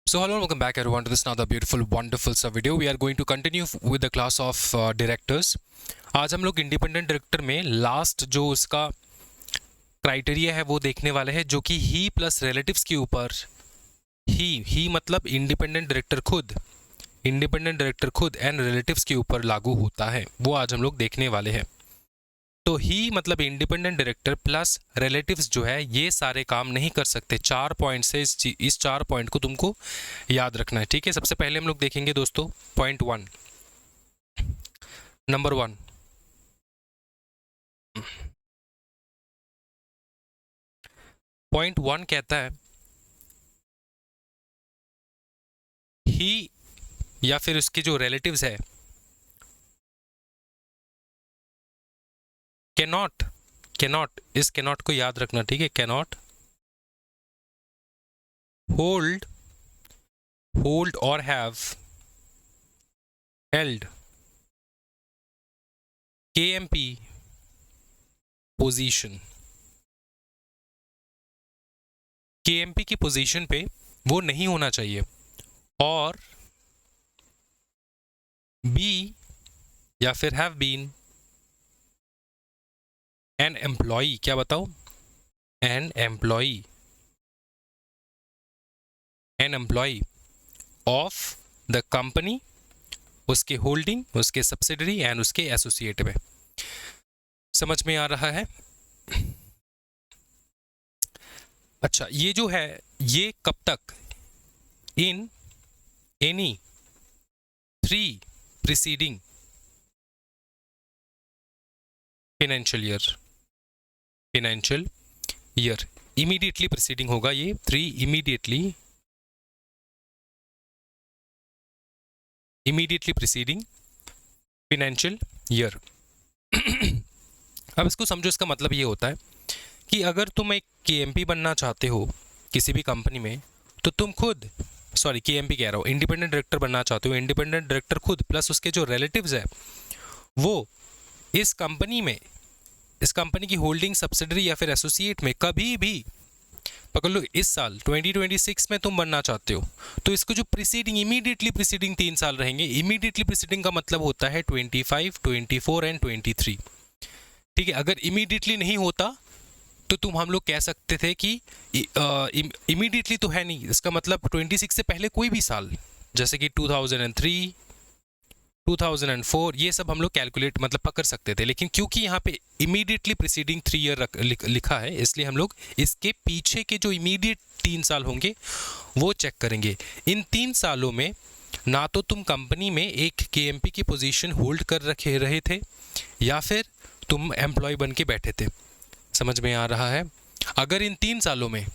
So hello and welcome back everyone to this another beautiful wonderful सा video. We are going to continue with the class of directors. आज हम लोग independent director में last जो उसका criteria है वो देखने वाले हैं, जो कि ही प्लस रिलेटिव्स के ऊपर ही मतलब इंडिपेंडेंट डायरेक्टर खुद एंड रिलेटिव्स के ऊपर लागू होता है, वो आज हम लोग देखने वाले हैं। तो ही मतलब इंडिपेंडेंट डायरेक्टर प्लस रिलेटिव्स जो है ये सारे काम नहीं कर सकते। 4 पॉइंट से इस 4 पॉइंट को तुमको याद रखना है, ठीक है। सबसे पहले हम लोग देखेंगे दोस्तों पॉइंट 1, नंबर 1। पॉइंट 1 कहता है ही या फिर उसके जो रिलेटिव्स है कैनॉट इस कैनॉट को याद रखना, ठीक है। कैनॉट होल्ड और have held KMP position. KMP की पोजीशन पे वो नहीं होना चाहिए। और बी या फिर हैव बीन एन एम्प्लॉई, क्या बताओ, an employee of the company, उसके होल्डिंग, उसके सब्सिडरी एंड उसके एसोसिएट में। समझ में आ रहा है? अच्छा, ये जो है ये कब तक, in any 3 preceding financial year, immediately preceding होगा ये 3 इमीडिएटली प्रीसीडिंग फाइनेंशियल ईयर। अब इसको समझो, इसका मतलब ये होता है कि अगर तुम एक KMP बनना चाहते हो किसी भी कंपनी में, तो तुम खुद, सॉरी KMP कह रहा हूँ, इंडिपेंडेंट डायरेक्टर बनना चाहते हो, इंडिपेंडेंट डायरेक्टर खुद प्लस उसके जो रिलेटिव्स है वो इस कंपनी की होल्डिंग, सब्सिडरी या फिर एसोसिएट में कभी भी, पकड़ लो इस साल 2026 में तुम बनना चाहते हो, तो इसको जो प्रीसीडिंग, इमीडिएटली प्रीसीडिंग 3 साल रहेंगे। इमीडिएटली प्रीसीडिंग का मतलब होता है 25, 24 एंड 23, ठीक है। अगर इमीडिएटली नहीं होता तो हम लोग कह सकते थे कि इमीडिएटली तो है नहीं, इसका मतलब 26 से पहले कोई भी साल, जैसे कि 2003, 2004, ये सब हम लोग कैलकुलेट मतलब पकड़ सकते थे। लेकिन क्योंकि यहाँ पे इमीडिएटली प्रीसीडिंग 3 ईयर लिखा है, इसलिए हम लोग इसके पीछे के जो इमीडिएट 3 साल होंगे वो चेक करेंगे। इन 3 सालों में ना तो तुम कंपनी में एक KMP की पोजीशन होल्ड कर रहे थे या फिर तुम एम्प्लॉय बन के बैठे थे। समझ में आ रहा है? अगर इन 3 सालों में,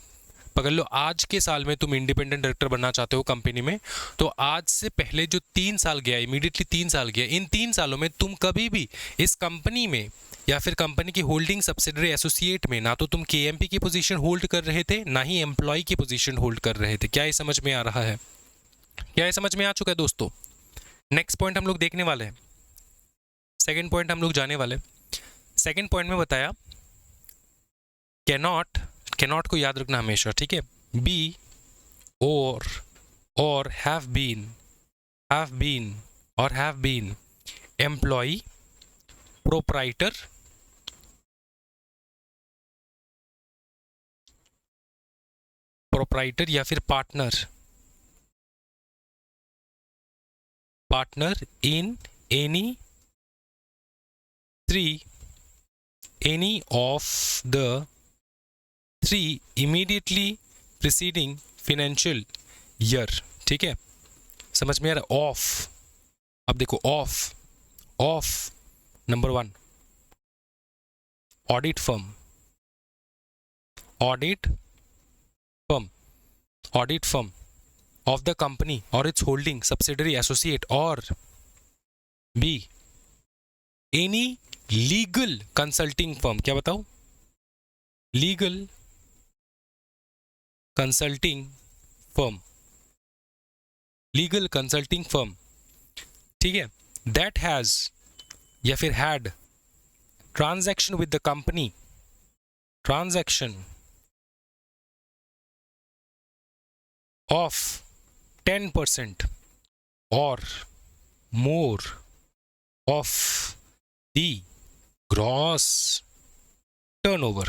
पकड़ लो आज के साल में तुम इंडिपेंडेंट डायरेक्टर बनना चाहते हो कंपनी में, तो आज से पहले जो 3 साल गया, इमीडिएटली 3 साल गया, इन 3 सालों में तुम कभी भी इस कंपनी में या फिर कंपनी की होल्डिंग, सब्सिडरी, एसोसिएट में ना तो तुम KMP की पोजीशन होल्ड कर रहे थे, ना ही एम्प्लॉय की पोजीशन होल्ड कर रहे थे। क्या ये समझ में आ रहा है? क्या ये समझ में आ चुका है दोस्तों? नेक्स्ट पॉइंट हम लोग देखने वाले हैं, सेकेंड पॉइंट हम लोग जाने वाले। सेकेंड पॉइंट में बताया कैनॉट को याद रखना हमेशा, ठीक है। बी और हैव बीन एम्प्लॉय, प्रोप्राइटर या फिर partner in any of the 3 immediately preceding financial year, ठीक है। समझ में आ रहा है? ऑफ, अब देखो of number 1, audit firm of the company और इट्स होल्डिंग, सब्सिडरी, एसोसिएट, और be any legal consulting firm, क्या बताओ, लीगल कंसल्टिंग फर्म, ठीक है, दैट हैज या फिर had transaction with the company, transaction of 10% or more of the gross turnover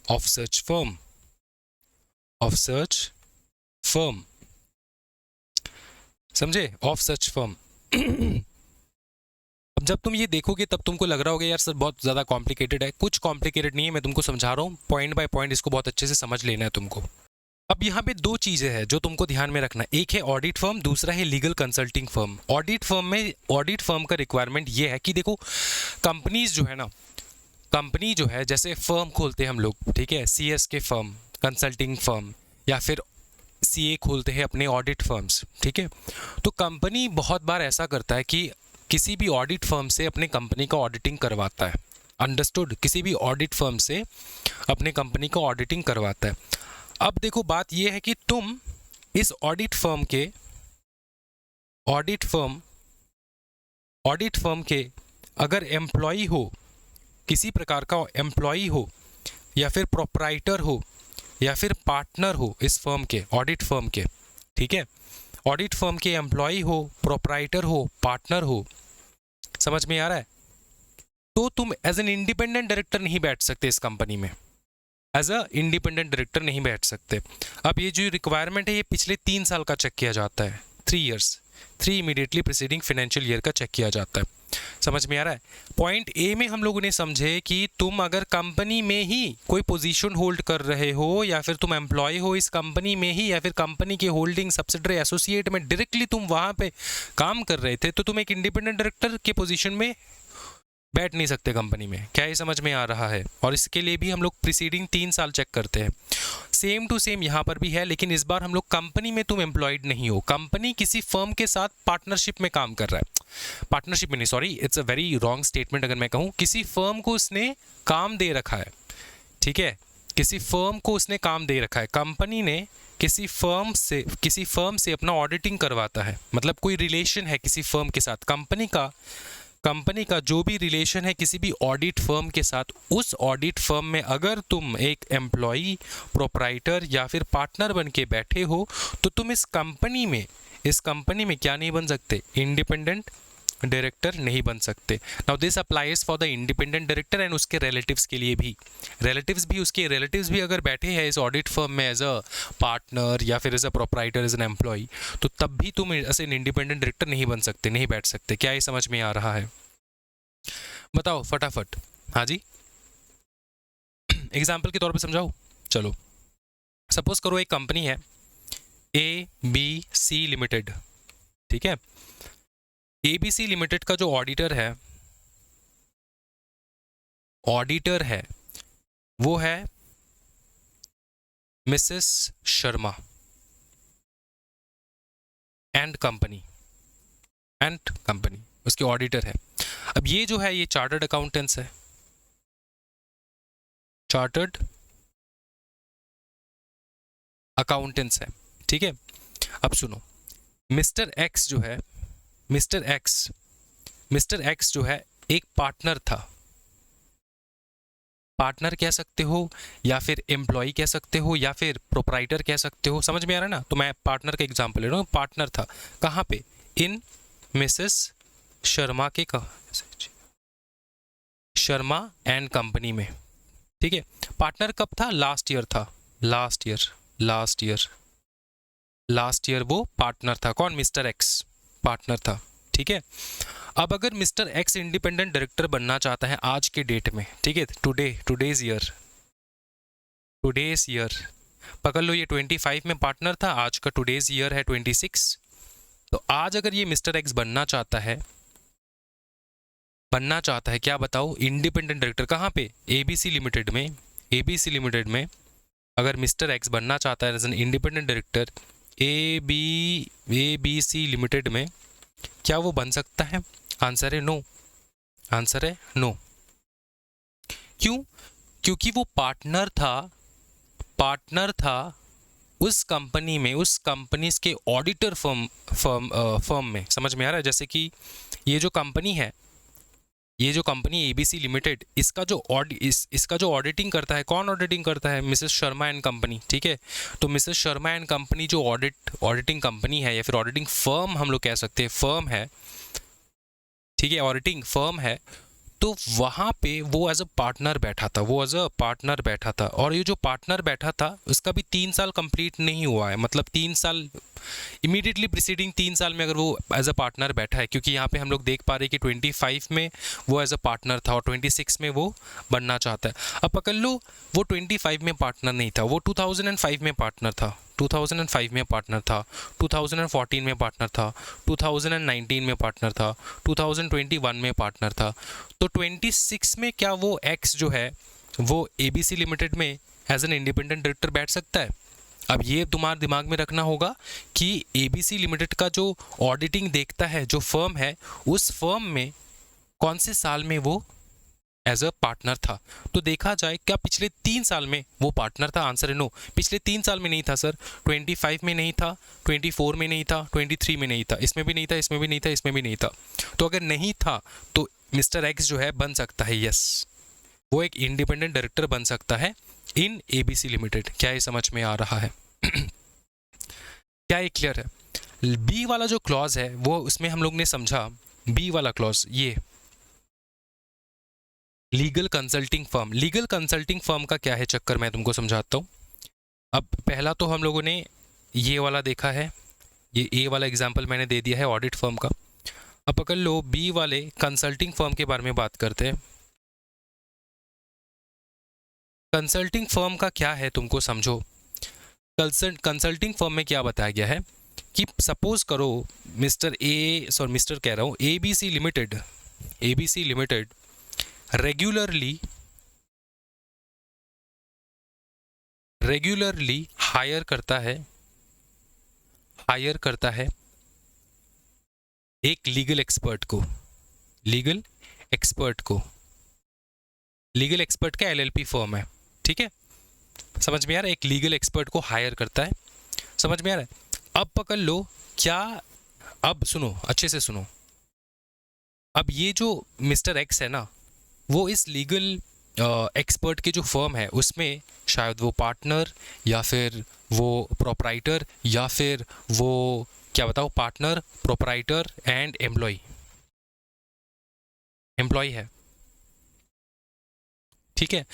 of such firm, समझे? Of such firm. अब जब तुम ये देखोगे तब तुमको लग रहा होगा यार सर बहुत ज़्यादा कॉम्प्लिकेटेड है। कुछ कॉम्प्लिकेटेड नहीं है, मैं तुमको समझा रहा हूँ पॉइंट बाय पॉइंट, इसको बहुत अच्छे से समझ लेना है तुमको। अब यहाँ पे दो चीज़ें हैं जो तुमको ध्यान में रखना, एक है ऑडिट फर्म, दूसरा है legal consulting firm. Audit firm का रिक्वायरमेंट ये है कि देखो कंपनीज जो है ना, कंपनी जो है जैसे फर्म खोलते हैं हम लोग, ठीक है, CS के फर्म, कंसल्टिंग फर्म, या फिर CA खोलते हैं अपने ऑडिट फर्म्स, ठीक है। तो कंपनी बहुत बार ऐसा करता है कि किसी भी ऑडिट फर्म से अपने कंपनी का ऑडिटिंग करवाता है, अंडरस्टूड, किसी भी ऑडिट फर्म से अपने कंपनी का ऑडिटिंग करवाता है। अब देखो बात यह है कि तुम इस ऑडिट फर्म के अगर एम्प्लॉई हो, किसी प्रकार का एम्प्लॉई हो, या फिर प्रोप्राइटर हो, या फिर पार्टनर हो इस फर्म के, ऑडिट फर्म के, ठीक है, ऑडिट फर्म के एम्प्लॉई हो, प्रोप्राइटर हो, पार्टनर हो, समझ में आ रहा है? तो तुम एज एन इंडिपेंडेंट डायरेक्टर नहीं बैठ सकते इस कंपनी में, एज अ इंडिपेंडेंट डायरेक्टर नहीं बैठ सकते। अब ये जो रिक्वायरमेंट है ये पिछले 3 साल का चेक किया जाता है, 3 years, 3 immediately preceding financial year का चेक किया जाता है। समझ में आ रहा है? पॉइंट ए में हम लोगों ने समझे कि तुम अगर कंपनी में ही कोई पोजीशन होल्ड कर रहे हो, या फिर तुम एम्प्लॉय हो इस कंपनी में ही, या फिर कंपनी के होल्डिंग सब्सिडरी एसोसिएट में डायरेक्टली तुम वहां पे काम कर रहे थे, तो तुम एक इंडिपेंडेंट डायरेक्टर के पोजीशन में बैठ नहीं सकते कंपनी में। क्या ये समझ में आ रहा है? और इसके लिए भी हम लोग प्रीसीडिंग 3 साल चेक करते हैं। सेम टू सेम यहाँ पर भी है, लेकिन इस बार हम लोग कंपनी में तुम एम्प्लॉयड नहीं हो, कंपनी किसी फर्म के साथ पार्टनरशिप में काम कर रहा है, पार्टनरशिप में नहीं, sorry, it's a very wrong statement अगर मैं कहूँ, किसी फर्म को उसने काम दे रखा है, ठीक है, किसी फर्म को उसने काम दे रखा है, कंपनी ने किसी फर्म से अपना ऑडिटिंग करवाता है, मतलब कोई रिलेशन है किसी फर्म के साथ, कंपनी का जो भी रिलेशन है किसी भी ऑडिट फर्म के साथ, उस ऑडिट फर्म में अगर तुम एक एम्प्लॉई, प्रोप्राइटर या फिर पार्टनर बन के बैठे हो, तो तुम इस कंपनी में क्या नहीं बन सकते? इंडिपेंडेंट डायरेक्टर नहीं बन सकते। Now this applies for the independent director and उसके रिलेटिव्स के लिए भी। उसके रिलेटिव्स भी अगर बैठे हैं इस ऑडिट फर्म में एज अ पार्टनर या फिर as a proprietor, as an employee, तो तब भी तुम एज एन इंडिपेंडेंट डायरेक्टर नहीं बन सकते, नहीं बैठ सकते। क्या ये समझ में आ रहा है? बताओ फटाफट। हाँ जी, एग्जाम्पल के तौर पे समझाओ। चलो, सपोज करो एक कंपनी है ABC लिमिटेड, ठीक है। ABC लिमिटेड का जो ऑडिटर है वो है मिसेस शर्मा एंड कंपनी, उसके ऑडिटर है। अब ये जो है ये चार्टर्ड अकाउंटेंट्स है, चार्टर्ड अकाउंटेंट्स है, ठीक है। अब सुनो, मिस्टर एक्स जो है एक पार्टनर था, पार्टनर कह सकते हो या फिर एम्प्लॉय कह सकते हो या फिर प्रोप्राइटर कह सकते हो, समझ में आ रहा है ना? तो मैं पार्टनर का एग्जांपल ले रहा हूँ। पार्टनर था कहाँ पे? इन मिसेस शर्मा के शर्मा एंड कंपनी में, ठीक है। पार्टनर कब था? लास्ट ईयर वो पार्टनर था। कौन? मिस्टर एक्स पार्टनर था, ठीक है। अब अगर मिस्टर एक्स इंडिपेंडेंट डायरेक्टर बनना चाहता है आज के डेट में, ठीक है, टुडेज ईयर पकड़ लो, ये 25 में पार्टनर था, आज का टुडेज ईयर है 26। तो आज अगर ये मिस्टर एक्स बनना चाहता है क्या बताओ? Independent director. कहाँ पे? ABC लिमिटेड में अगर मिस्टर एक्स बनना चाहता है as an independent director ABC limited में, क्या वो बन सकता है? आंसर है नो। क्यों? क्योंकि वो पार्टनर था उस कंपनी में, उस कंपनी के ऑडिटर फर्म में। समझ में आ रहा है? जैसे कि ये जो कंपनी है ये जो कंपनी एबीसी लिमिटेड, इसका जो इसका जो ऑडिटिंग करता है, कौन ऑडिटिंग करता है? मिसेस शर्मा एंड कंपनी, ठीक है। तो मिसेस शर्मा एंड कंपनी जो ऑडिटिंग कंपनी है या फिर ऑडिटिंग फर्म हम लोग कह सकते हैं, फर्म है, ठीक है, ऑडिटिंग फर्म है। तो वहाँ पे वो एज अ पार्टनर बैठा था, वो एज अ पार्टनर बैठा था। और ये जो पार्टनर बैठा था उसका भी 3 साल कंप्लीट नहीं हुआ है, मतलब 3 साल इमीडिएटली प्रीसीडिंग 3 साल में अगर वो एज अ पार्टनर बैठा है, क्योंकि यहाँ पे हम लोग देख पा रहे हैं कि 25 में वो एज अ पार्टनर था और 26 में वो बनना चाहता है। अब पकड़ लो, वो 25 में पार्टनर नहीं था, वो 2005 में पार्टनर था, 2005 में पार्टनर था, 2014 में पार्टनर था, 2019 में पार्टनर था, 2021 में पार्टनर था। तो 26 में क्या वो एक्स जो है वो एबीसी लिमिटेड में एज एन इंडिपेंडेंट डायरेक्टर बैठ सकता है? अब ये तुम्हारे दिमाग में रखना होगा कि एबीसी लिमिटेड का जो ऑडिटिंग देखता है, जो फर्म है, उस फर्म में कौन से साल में वो एज अ पार्टनर था। तो देखा जाए क्या पिछले 3 साल में वो पार्टनर था? आंसर है नो, पिछले 3 साल में नहीं था सर। 25 में नहीं था, 24 में नहीं था, 23 में नहीं था, इसमें भी नहीं था, इसमें भी नहीं था, इसमें भी नहीं था। तो अगर नहीं था तो मिस्टर एक्स जो है बन सकता है, यस, वो एक इंडिपेंडेंट डायरेक्टर बन सकता है इन एबीसी लिमिटेड। क्या ये समझ में आ रहा है? क्या ये क्लियर है? बी वाला जो क्लॉज है वो उसमें हम लोग ने समझा, बी वाला क्लॉज, ये legal consulting firm. Legal consulting firm का क्या है चक्कर, मैं तुमको समझाता हूँ। अब पहला तो हम लोगों ने ये वाला देखा है, ये ए वाला एग्जाम्पल मैंने दे दिया है ऑडिट फर्म का। अब पकड़ लो बी वाले कंसल्टिंग फर्म के बारे में बात करते हैं। कंसल्टिंग फर्म का क्या है तुमको समझो। कंसल्टिंग फर्म में क्या बताया गया है कि सपोज करो मिस्टर कह रहा हूँ एबीसी लिमिटेड रेगुलरली हायर करता है एक लीगल एक्सपर्ट का एलएलपी फर्म है, ठीक है, समझ में आ रहा है? एक लीगल एक्सपर्ट को हायर करता है, समझ में आ रहा है? अब पकड़ लो क्या, अब सुनो, अच्छे से सुनो। अब ये जो मिस्टर एक्स है ना, वो इस लीगल एक्सपर्ट के जो फर्म है उसमें शायद वो पार्टनर या फिर वो प्रोपराइटर या फिर वो क्या बताओ, पार्टनर, प्रोपराइटर एंड एम्प्लॉय है, ठीक है,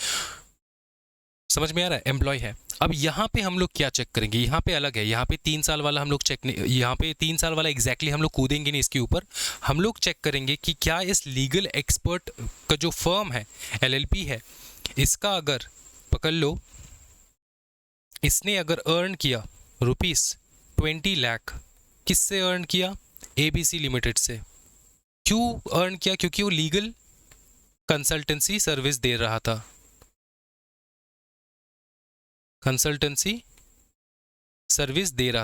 समझ में आ रहा है? एम्प्लॉय है। अब यहाँ पे हम लोग क्या चेक करेंगे, यहाँ पे अलग है, यहाँ पे 3 साल वाला हम लोग चेक नहीं, यहाँ पे 3 साल वाला एग्जैक्टली हम लोग कूदेंगे नहीं इसके ऊपर। हम लोग चेक करेंगे कि क्या इस लीगल एक्सपर्ट का जो फर्म है, एलएलपी है, इसका अगर पकड़ लो, इसने अगर अर्न किया ₹20 लाख, किससे अर्न किया? एबीसी लिमिटेड से। क्यों अर्न किया? क्योंकि वो लीगल कंसल्टेंसी सर्विस दे रहा था,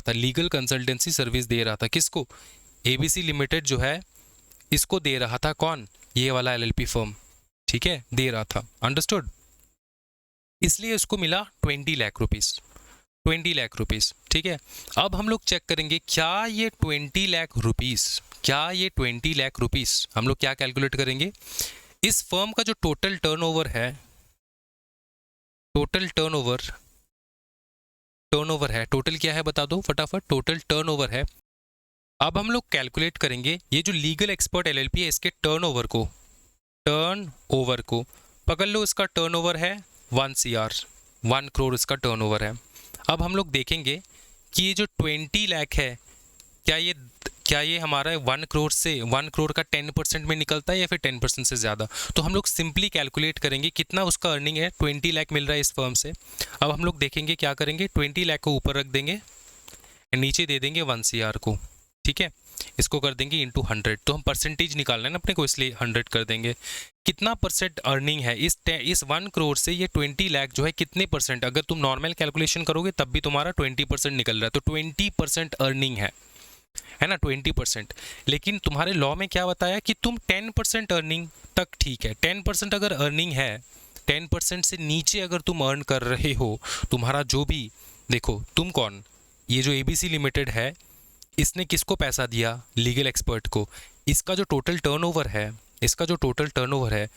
लीगल कंसल्टेंसी सर्विस दे रहा था। किसको? एबीसी लिमिटेड जो है इसको दे रहा था, कौन? ये वाला एलएलपी फर्म, ठीक है, दे रहा था। अंडरस्टूड? इसलिए उसको मिला 20 लाख रुपीस, ठीक है। अब हम लोग चेक करेंगे क्या ये 20 लाख रुपीस हम लोग क्या कैलकुलेट करेंगे, इस फर्म का जो टोटल टर्नओवर है, टोटल क्या है बता दो फटाफट, टोटल टर्नओवर है। अब हम लोग कैलकुलेट करेंगे ये जो लीगल एक्सपर्ट एलएलपी है इसके टर्नओवर को पकड़ लो, इसका टर्नओवर है 1 करोड़ इसका टर्नओवर है। अब हम लोग देखेंगे कि ये जो 20 लाख है, क्या ये हमारा 1 करोड़ का 10% में निकलता है या फिर 10% से ज़्यादा? तो हम लोग सिंपली कैलकुलेट करेंगे कितना उसका अर्निंग है। 20 लाख मिल रहा है इस फर्म से। अब हम लोग देखेंगे क्या करेंगे, 20 लाख को ऊपर रख देंगे, नीचे दे देंगे 1 CR को, ठीक है, इसको कर देंगे इंटू 100। तो हम परसेंटेज निकालना है ना अपने को, इसलिए 100 कर देंगे। कितना परसेंट अर्निंग है इस 1 करोड़ से? ये 20 लाख जो है कितने परसेंट, अगर तुम नॉर्मल कैलकुलेशन करोगे तब भी तुम्हारा 20% निकल रहा है, तो 20% अर्निंग है ना, 20%। लेकिन तुम्हारे लॉ में क्या बताया कि तुम 10% अर्निंग तक ठीक है। 10% अगर अर्निंग है, 10% से नीचे अगर तुम अर्न कर रहे हो, तुम्हारा जो भी, देखो तुम कौन, ये जो एबीसी लिमिटेड है इसने किसको पैसा दिया? लीगल एक्सपर्ट को। इसका जो टोटल टर्नओवर है, इसका जो टोटल टर्नओवर है,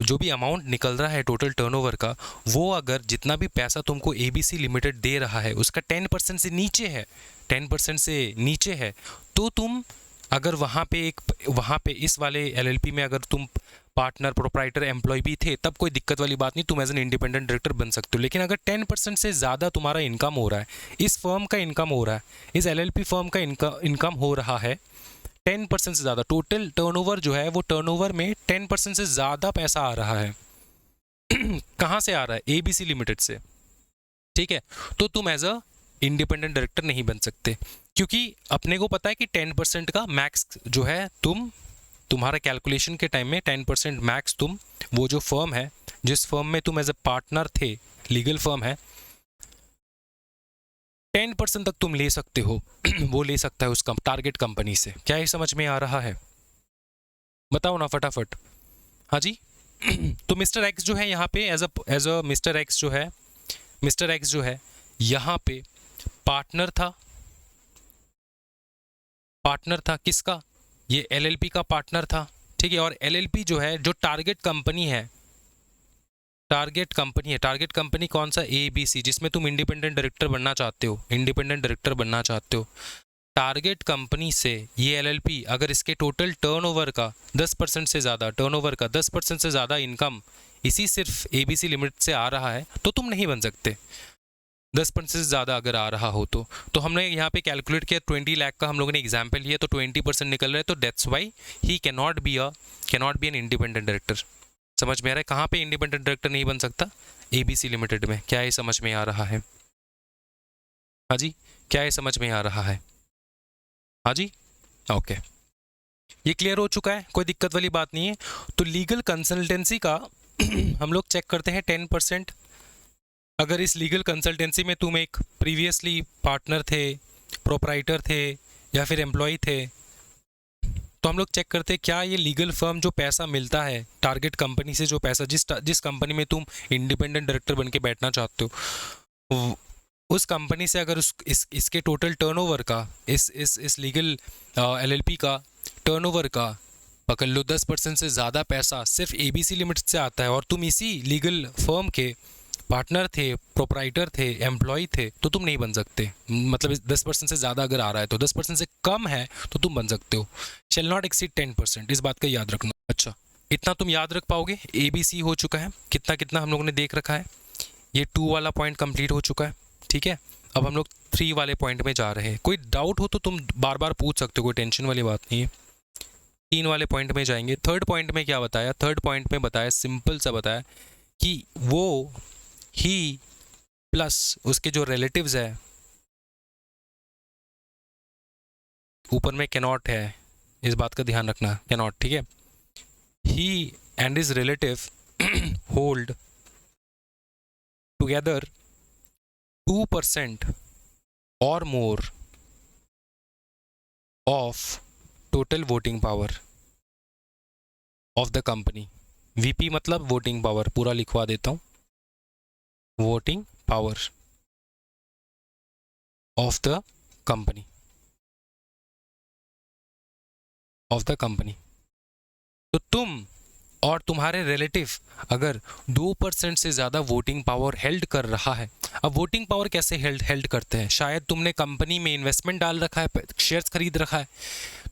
जो भी अमाउंट निकल रहा है टोटल टर्नओवर का, वो अगर जितना भी पैसा तुमको एबीसी लिमिटेड दे रहा है उसका 10% से नीचे है, 10% से नीचे है, तो तुम अगर वहाँ पे इस वाले एलएलपी में अगर तुम पार्टनर, प्रोप्राइटर, एम्प्लॉय भी थे, तब कोई दिक्कत वाली बात नहीं, तुम एज एन इंडिपेंडेंट डायरेक्टर बन सकते हो। लेकिन अगर 10% से ज़्यादा तुम्हारा इनकम हो रहा है, इस फर्म का इनकम हो रहा है, इस एलएलपी फर्म का इनकम हो रहा है 10% से ज़्यादा, टोटल टर्नओवर जो है वो टर्नओवर में 10% से ज़्यादा पैसा आ रहा है कहाँ से आ रहा है? एबीसी लिमिटेड से, ठीक है। तो तुम एज अ इंडिपेंडेंट डायरेक्टर नहीं बन सकते, क्योंकि अपने को पता है कि 10% का मैक्स जो है तुम्हारा कैलकुलेशन के टाइम में 10% मैक्स तुम, वो जो फर्म है जिस फर्म में तुम एज अ पार्टनर थे, लीगल फर्म है, 10% तक तुम ले सकते हो वो ले सकता है उस टारगेट कंपनी से। क्या ये समझ में आ रहा है? बताओ ना फटाफट। हाँ जी तो मिस्टर एक्स जो है यहाँ पे एज अ मिस्टर एक्स जो है यहाँ पे पार्टनर था किसका? ये एलएलपी का पार्टनर था, ठीक है। और एलएलपी जो है, जो टारगेट कंपनी है, टारगेट कंपनी कौन सा? एबीसी, जिसमें तुम इंडिपेंडेंट डायरेक्टर बनना चाहते हो। टारगेट कंपनी से ये एलएलपी अगर इसके टोटल टर्नओवर का 10% से ज़्यादा इनकम इसी सिर्फ एबीसी लिमिट से आ रहा है, तो तुम नहीं बन सकते। 10% से ज़्यादा अगर आ रहा हो तो हमने यहाँ पे कैलकुलेट किया 20 लाख का हम लोगों ने एग्जाम्पल लिया, तो 20% निकल रहा है, तो that's why he cannot be N independent director. समझ में आ रहा है कहाँ पे इंडिपेंडेंट डायरेक्टर नहीं बन सकता? एबीसी लिमिटेड में। क्या ये समझ में आ रहा है? हाँ जी, क्या ये समझ में आ रहा है? हाँ जी, ओके, ये क्लियर हो चुका है, कोई दिक्कत वाली बात नहीं है। तो लीगल कंसल्टेंसी का हम लोग चेक करते हैं 10%। अगर इस लीगल कंसल्टेंसी में तुम एक प्रीवियसली पार्टनर थे, प्रोप्राइटर थे या फिर एम्प्लॉय थे, तो हम लोग चेक करते हैं क्या ये लीगल फर्म जो पैसा मिलता है टारगेट कंपनी से, जो पैसा जिस कंपनी में तुम इंडिपेंडेंट डायरेक्टर बन के बैठना चाहते हो, उस कंपनी से अगर इसके टोटल टर्नओवर का, इस लीगल एलएलपी का टर्नओवर का पकड़ लो 10% से ज़्यादा पैसा सिर्फ एबीसी लिमिट से आता है, और तुम इसी लीगल फर्म के पार्टनर थे, प्रोप्राइटर थे, एम्प्लॉय थे, तो तुम नहीं बन सकते। मतलब 10% से ज़्यादा अगर आ रहा है, तो 10% से कम है तो तुम बन सकते हो। शैल नॉट एक्सीड 10%, इस बात का याद रखना। अच्छा, इतना तुम याद रख पाओगे? एबीसी हो चुका है, कितना हम लोगों ने देख रखा है। ये 2 वाला पॉइंट कंप्लीट हो चुका है, ठीक है। अब हम लोग 3 वाले पॉइंट में जा रहे हैं। कोई डाउट हो तो तुम बार बार पूछ सकते हो, कोई टेंशन वाली बात नहीं है। 3 वाले पॉइंट में जाएंगे। थर्ड पॉइंट में क्या बताया? थर्ड पॉइंट में बताया, सिंपल सा बताया कि वो ही प्लस उसके जो रिलेटिव्स है, ऊपर में कैनॉट है, इस बात का ध्यान रखना, कैनॉट, ठीक है। He and his relative hold together 2% or more of total voting power of the company। VP मतलब वोटिंग पावर, पूरा लिखवा देता हूँ, voting power of the company, तो तुम और तुम्हारे रिलेटिव अगर 2% से ज़्यादा वोटिंग पावर हेल्ड कर रहा है। अब वोटिंग पावर कैसे हेल्ड करते हैं? शायद तुमने कंपनी में इन्वेस्टमेंट डाल रखा है, शेयर्स खरीद रखा है,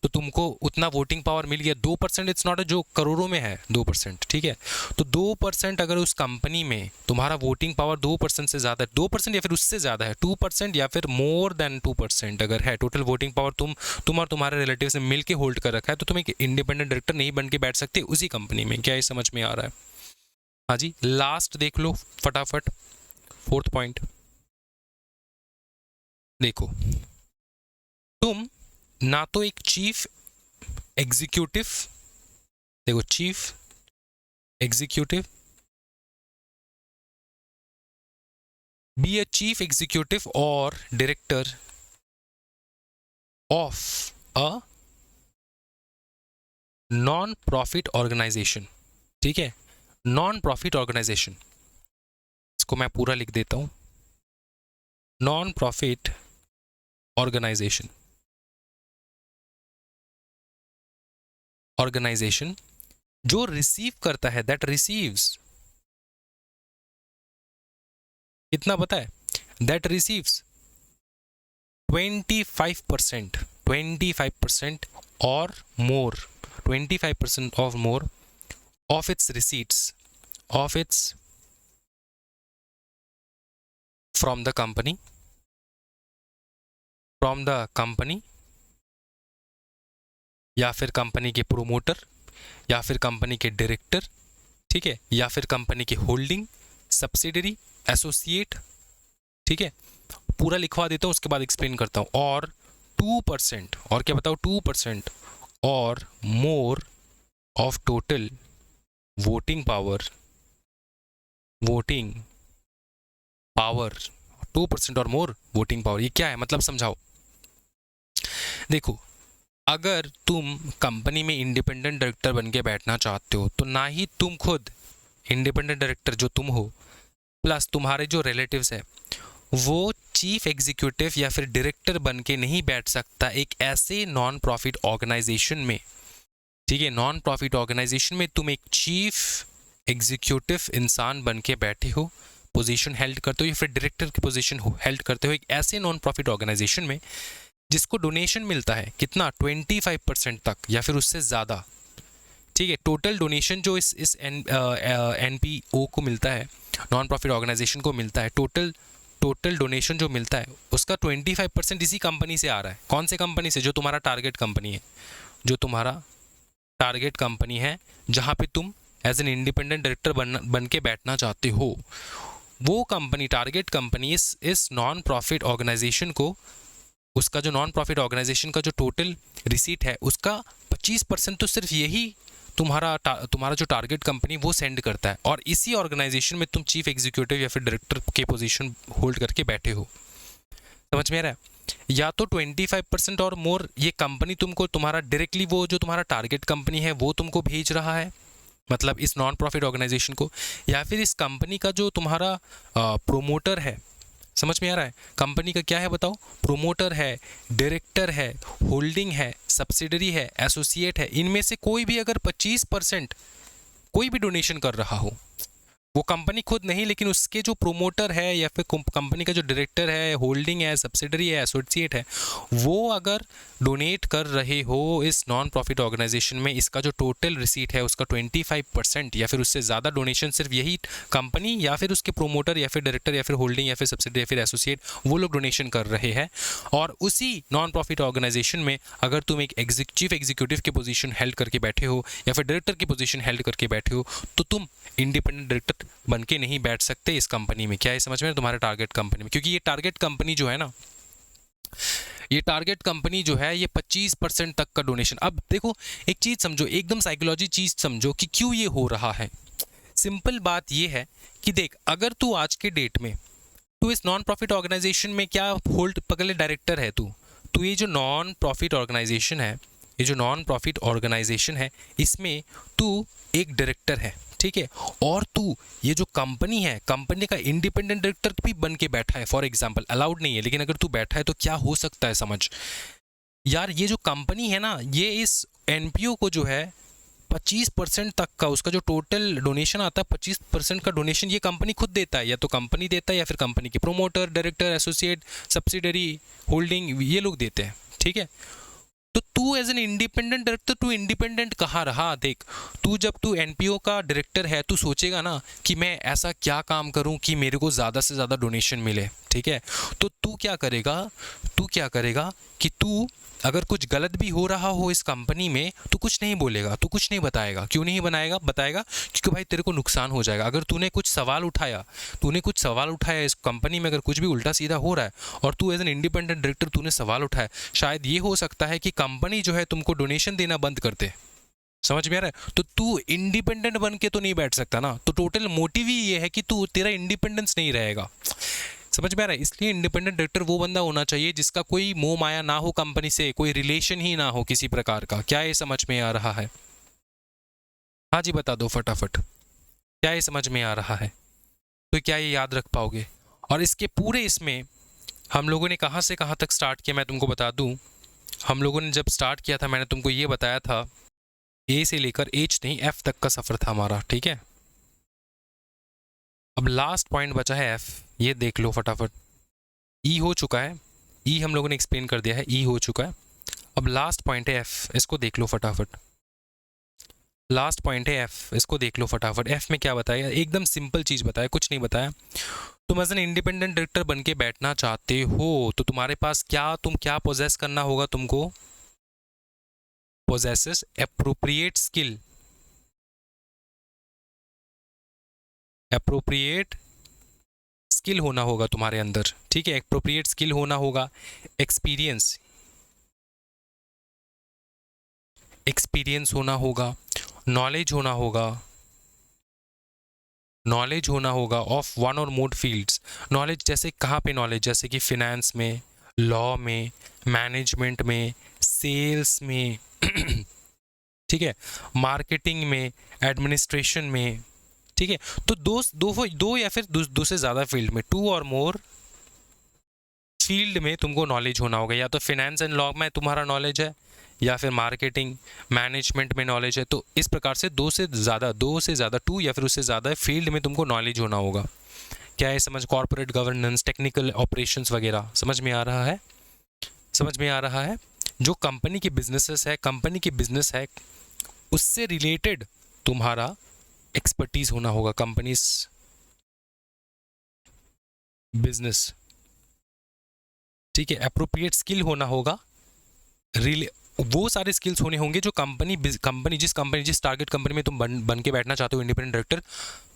तो तुमको उतना वोटिंग पावर मिल गया। 2% इट्स नॉट जो करोड़ों में है 2%, ठीक है। तो 2% अगर उस कंपनी में तुम्हारा वोटिंग पावर 2% से ज़्यादा है, 2% या फिर उससे ज़्यादा है, 2% या फिर मोर देन 2% अगर है टोटल वोटिंग पावर, तुम और तुम्हारे रिलेटिव से मिल के होल्ड कर रखा है, तो तुम एक इंडिपेंडेंट डायरेक्टर नहीं बन के बैठ सकते उसी कंपनी में। क्या ये समझ में आ रहा है? हाँ जी, लास्ट देख लो फटाफट, 4th पॉइंट देखो। तुम ना तो एक चीफ एग्जीक्यूटिव, देखो chief executive, be a chief executive और director of a non profit organisation, ठीक है। नॉन प्रॉफिट ऑर्गेनाइजेशन, इसको मैं पूरा लिख देता हूं, नॉन प्रॉफिट ऑर्गेनाइजेशन जो रिसीव करता है, दैट रिसीव्स, कितना पता है, दैट रिसीव्स 25%, 25% और मोर, 25% of more of its receipts, of its from the company, from the company, या फिर कंपनी के प्रोमोटर, या फिर कंपनी के डायरेक्टर, ठीक है, या फिर कंपनी की होल्डिंग, सब्सिडरी, एसोसिएट, ठीक है, पूरा लिखवा देता हूँ, उसके बाद एक्सप्लेन करता हूँ। और 2%, और क्या बताओ, 2% और more of total voting power, voting power, 2% और मोर वोटिंग पावर, ये क्या है मतलब समझाओ। देखो, अगर तुम कंपनी में इंडिपेंडेंट डायरेक्टर बन के बैठना चाहते हो तो ना ही तुम खुद इंडिपेंडेंट डायरेक्टर जो तुम हो, प्लस तुम्हारे जो रिलेटिव्स है, वो चीफ एग्जीक्यूटिव या फिर डायरेक्टर बन के नहीं बैठ सकता एक ऐसे नॉन प्रॉफिट ऑर्गेनाइजेशन में, ठीक है। नॉन प्रॉफिट ऑर्गेनाइजेशन में तुम एक चीफ एग्जीक्यूटिव इंसान बन के बैठे हो, पोजीशन हेल्ड करते हो, या फिर डायरेक्टर की पोजीशन हेल्ड करते हो एक ऐसे नॉन प्रॉफिट ऑर्गेनाइजेशन में जिसको डोनेशन मिलता है कितना, 25% तक या फिर उससे ज़्यादा, ठीक है। टोटल डोनेशन जो इस NPO को मिलता है, नॉन प्रॉफिट ऑर्गेनाइजेशन को मिलता है, टोटल डोनेशन जो मिलता है उसका 25% इसी कंपनी से आ रहा है। कौन से कंपनी से, जो तुम्हारा टारगेट कंपनी है, जो तुम्हारा टारगेट कंपनी है, जहाँ पे तुम एज एन इंडिपेंडेंट डायरेक्टर बन के बैठना चाहते हो, वो कंपनी, टारगेट कंपनी इस नॉन प्रॉफिट ऑर्गेनाइजेशन को, उसका जो नॉन प्रॉफिट ऑर्गेनाइजेशन का जो टोटल रिसीट है उसका 25% तो सिर्फ यही तुम्हारा जो टारगेट कंपनी वो सेंड करता है, और इसी ऑर्गेनाइजेशन में तुम चीफ एग्जीक्यूटिव या फिर डायरेक्टर के पोजीशन होल्ड करके बैठे हो। समझ में आ रहा है? या तो 25% और मोर ये कंपनी तुमको, तुम्हारा डायरेक्टली वो जो तुम्हारा टारगेट कंपनी है वो तुमको भेज रहा है, मतलब इस नॉन प्रॉफिट ऑर्गेनाइजेशन को, या फिर इस कंपनी का जो तुम्हारा प्रोमोटर है। समझ में आ रहा है? कंपनी का क्या है बताओ, प्रोमोटर है, डायरेक्टर है, होल्डिंग है, सब्सिडरी है, एसोसिएट है, इनमें से कोई भी अगर 25% कोई भी डोनेशन कर रहा हो, वो कंपनी खुद नहीं लेकिन उसके जो प्रोमोटर है या फिर कंपनी का जो डायरेक्टर है, होल्डिंग है, सब्सिडरी है, एसोसिएट है, वो अगर डोनेट कर रहे हो इस नॉन प्रॉफिट ऑर्गेनाइजेशन में, इसका जो टोटल रिसीट है उसका 25% या फिर उससे ज़्यादा डोनेशन सिर्फ यही कंपनी या फिर उसके प्रोमोटर या फिर डायरेक्टर या फिर होल्डिंग या फिर सब्सिडरी या फिर एसोसिएट, वो लोग डोनेशन कर रहे हैं, और उसी नॉन प्रॉफिट ऑर्गेनाइजेशन में अगर तुम एक चीफ एग्जीक्यूटिव की पोजीशन हेल्ड करके बैठे हो या फिर डायरेक्टर की पोजीशन हेल्ड करके बैठे हो, तो तुम इंडिपेंडेंट डायरेक्टर बन के नहीं बैठ सकते इस कंपनी में। क्या है समझ में, तुम्हारे टारगेट कंपनी में, क्योंकि ये टारगेट कंपनी जो है ना, ये टारगेट कंपनी जो है ये 25% तक का डोनेशन। अब देखो एक चीज समझो, एकदम साइकोलॉजी चीज समझो कि क्यों ये हो रहा है। सिंपल बात ये है कि देख, अगर तू आज के डेट में तू इस नॉन प्रॉफिट ऑर्गेनाइजेशन में क्या होल्ड पकड़े, डायरेक्टर है तू ये जो नॉन प्रॉफिट ऑर्गेनाइजेशन है, ये जो नॉन प्रॉफिट ऑर्गेनाइजेशन है, इसमें तू एक डायरेक्टर है, ठीक है, और तू ये जो कंपनी है, कंपनी का इंडिपेंडेंट डायरेक्टर भी बन के बैठा है। फॉर एग्जांपल, अलाउड नहीं है लेकिन अगर तू बैठा है तो क्या हो सकता है समझ यार, ये जो कंपनी है ना, ये इस NPO को जो है 25% तक का उसका जो टोटल डोनेशन आता है, 25% का डोनेशन ये कंपनी खुद देता है, या तो कंपनी देता है या फिर कंपनी के promoter, director, associate, subsidiary, holding, ये लोग देते हैं, ठीक है। तो तू एज एन इंडिपेंडेंट डायरेक्टर, तू इंडिपेंडेंट कहाँ रहा। देख, जब तू NPO का डायरेक्टर है, तू सोचेगा ना कि मैं ऐसा क्या काम करूं कि मेरे को ज़्यादा से ज़्यादा डोनेशन मिले, ठीक है। तो तू क्या करेगा कि तू अगर कुछ गलत भी हो रहा हो इस कंपनी में, तो कुछ नहीं बोलेगा, तू कुछ नहीं बताएगा। क्यों नहीं बताएगा क्योंकि भाई तेरे को नुकसान हो जाएगा। अगर तूने कुछ सवाल उठाया इस कंपनी में, अगर कुछ भी उल्टा सीधा हो रहा है और तू एज एन इंडिपेंडेंट डायरेक्टर तूने सवाल उठाया, शायद ये हो सकता है कि कंपनी जो है तुमको डोनेशन देना बंद कर दे। समझ में आ रहा है? तो तू इंडिपेंडेंट बन के तो नहीं बैठ सकता ना। तो टोटल मोटिव ही ये है कि तू, तेरा इंडिपेंडेंस नहीं रहेगा। समझ में आ रहा है? इसलिए इंडिपेंडेंट डायरेक्टर वो बंदा होना चाहिए जिसका कोई मोह माया ना हो कंपनी से, कोई रिलेशन ही ना हो किसी प्रकार का। क्या ये समझ में आ रहा है? हाँ जी, बता दो फटाफट, क्या ये समझ में आ रहा है? तो क्या ये याद रख पाओगे? और इसके पूरे इसमें हम लोगों ने कहाँ से कहाँ तक स्टार्ट किया, मैं तुमको बता दूं। हम लोगों ने जब स्टार्ट किया था, मैंने तुमको ये बताया था ए से लेकर एच नहीं एफ तक का सफ़र था हमारा, ठीक है। अब लास्ट पॉइंट बचा है एफ, ये देख लो फटाफट। ई हो चुका है, ई हम लोगों ने एक्सप्लेन कर दिया है, ई हो चुका है। अब लास्ट पॉइंट है एफ, इसको देख लो फटाफट। लास्ट पॉइंट है एफ, इसको देख लो फटाफट। एफ में क्या बताया, एकदम सिंपल चीज़ बताया, कुछ नहीं बताया। तुम एज एन इंडिपेंडेंट डायरेक्टर बन के बैठना चाहते हो तो तुम्हारे पास क्या पोजेस करना होगा तुमको, possesses appropriate skill, appropriate skill होना होगा तुम्हारे अंदर, ठीक है। एप्रोप्रिएट स्किल होना होगा, एक्सपीरियंस होना होगा, नॉलेज होना होगा, नॉलेज होना होगा ऑफ वन और मोर फील्ड्स। नॉलेज जैसे कहाँ पे नॉलेज, जैसे कि फिनेंस में, लॉ में, मैनेजमेंट में, सेल्स में ठीक है, मार्केटिंग में, एडमिनिस्ट्रेशन में, ठीक है। तो दो या फिर दो से ज़्यादा फील्ड में, 2 और मोर फील्ड में तुमको नॉलेज होना होगा। या तो फिनेंस एंड लॉ में तुम्हारा नॉलेज है, या फिर मार्केटिंग मैनेजमेंट में नॉलेज है। तो इस प्रकार से दो से ज़्यादा 2 या फिर उससे ज़्यादा फील्ड में तुमको नॉलेज होना होगा। क्या है समझ, कॉर्पोरेट गवर्नेंस, टेक्निकल ऑपरेशंस वगैरह, समझ में आ रहा है, समझ में आ रहा है। जो कंपनी की बिजनेसेस है, कंपनी की बिजनेस है, उससे रिलेटेड तुम्हारा एक्सपर्टीज होना होगा, कंपनीज बिजनेस, ठीक है। एप्रोप्रिएट स्किल होना होगा, वो सारे स्किल्स होने होंगे जो जिस टारगेट कंपनी में तुम बन के बैठना चाहते हो इंडिपेंडेंट डायरेक्टर,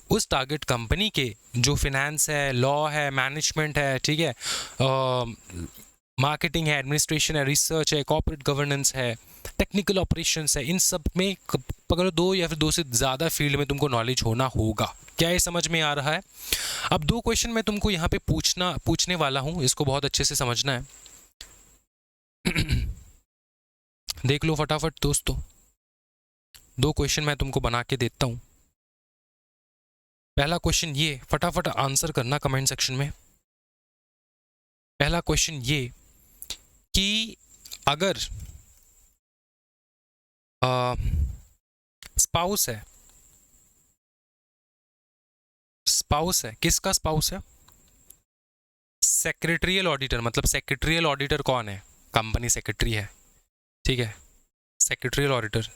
उस टारगेट कंपनी के जो फिनेंस है, लॉ है, मैनेजमेंट है, ठीक है, मार्केटिंग है, एडमिनिस्ट्रेशन है, रिसर्च है, कॉर्पोरेट गवर्नेंस है, टेक्निकल ऑपरेशंस है, इन सब में पकड़ो 2 या फिर 2 से ज़्यादा फील्ड में तुमको नॉलेज होना होगा। क्या ये समझ में आ रहा है? अब 2 क्वेश्चन मैं तुमको यहाँ पे पूछने वाला हूँ, इसको बहुत अच्छे से समझना है देख लो फटाफट दोस्तों, 2 क्वेश्चन मैं तुमको बना के देता हूँ। पहला क्वेश्चन ये, फटाफट आंसर करना कमेंट सेक्शन में। पहला क्वेश्चन ये कि अगर स्पाउस है, किसका स्पाउस है? सेक्रेटरियल ऑडिटर, मतलब सेक्रेटरियल ऑडिटर कौन है? कंपनी सेक्रेटरी है, ठीक है, सेक्रेटरियल ऑडिटर,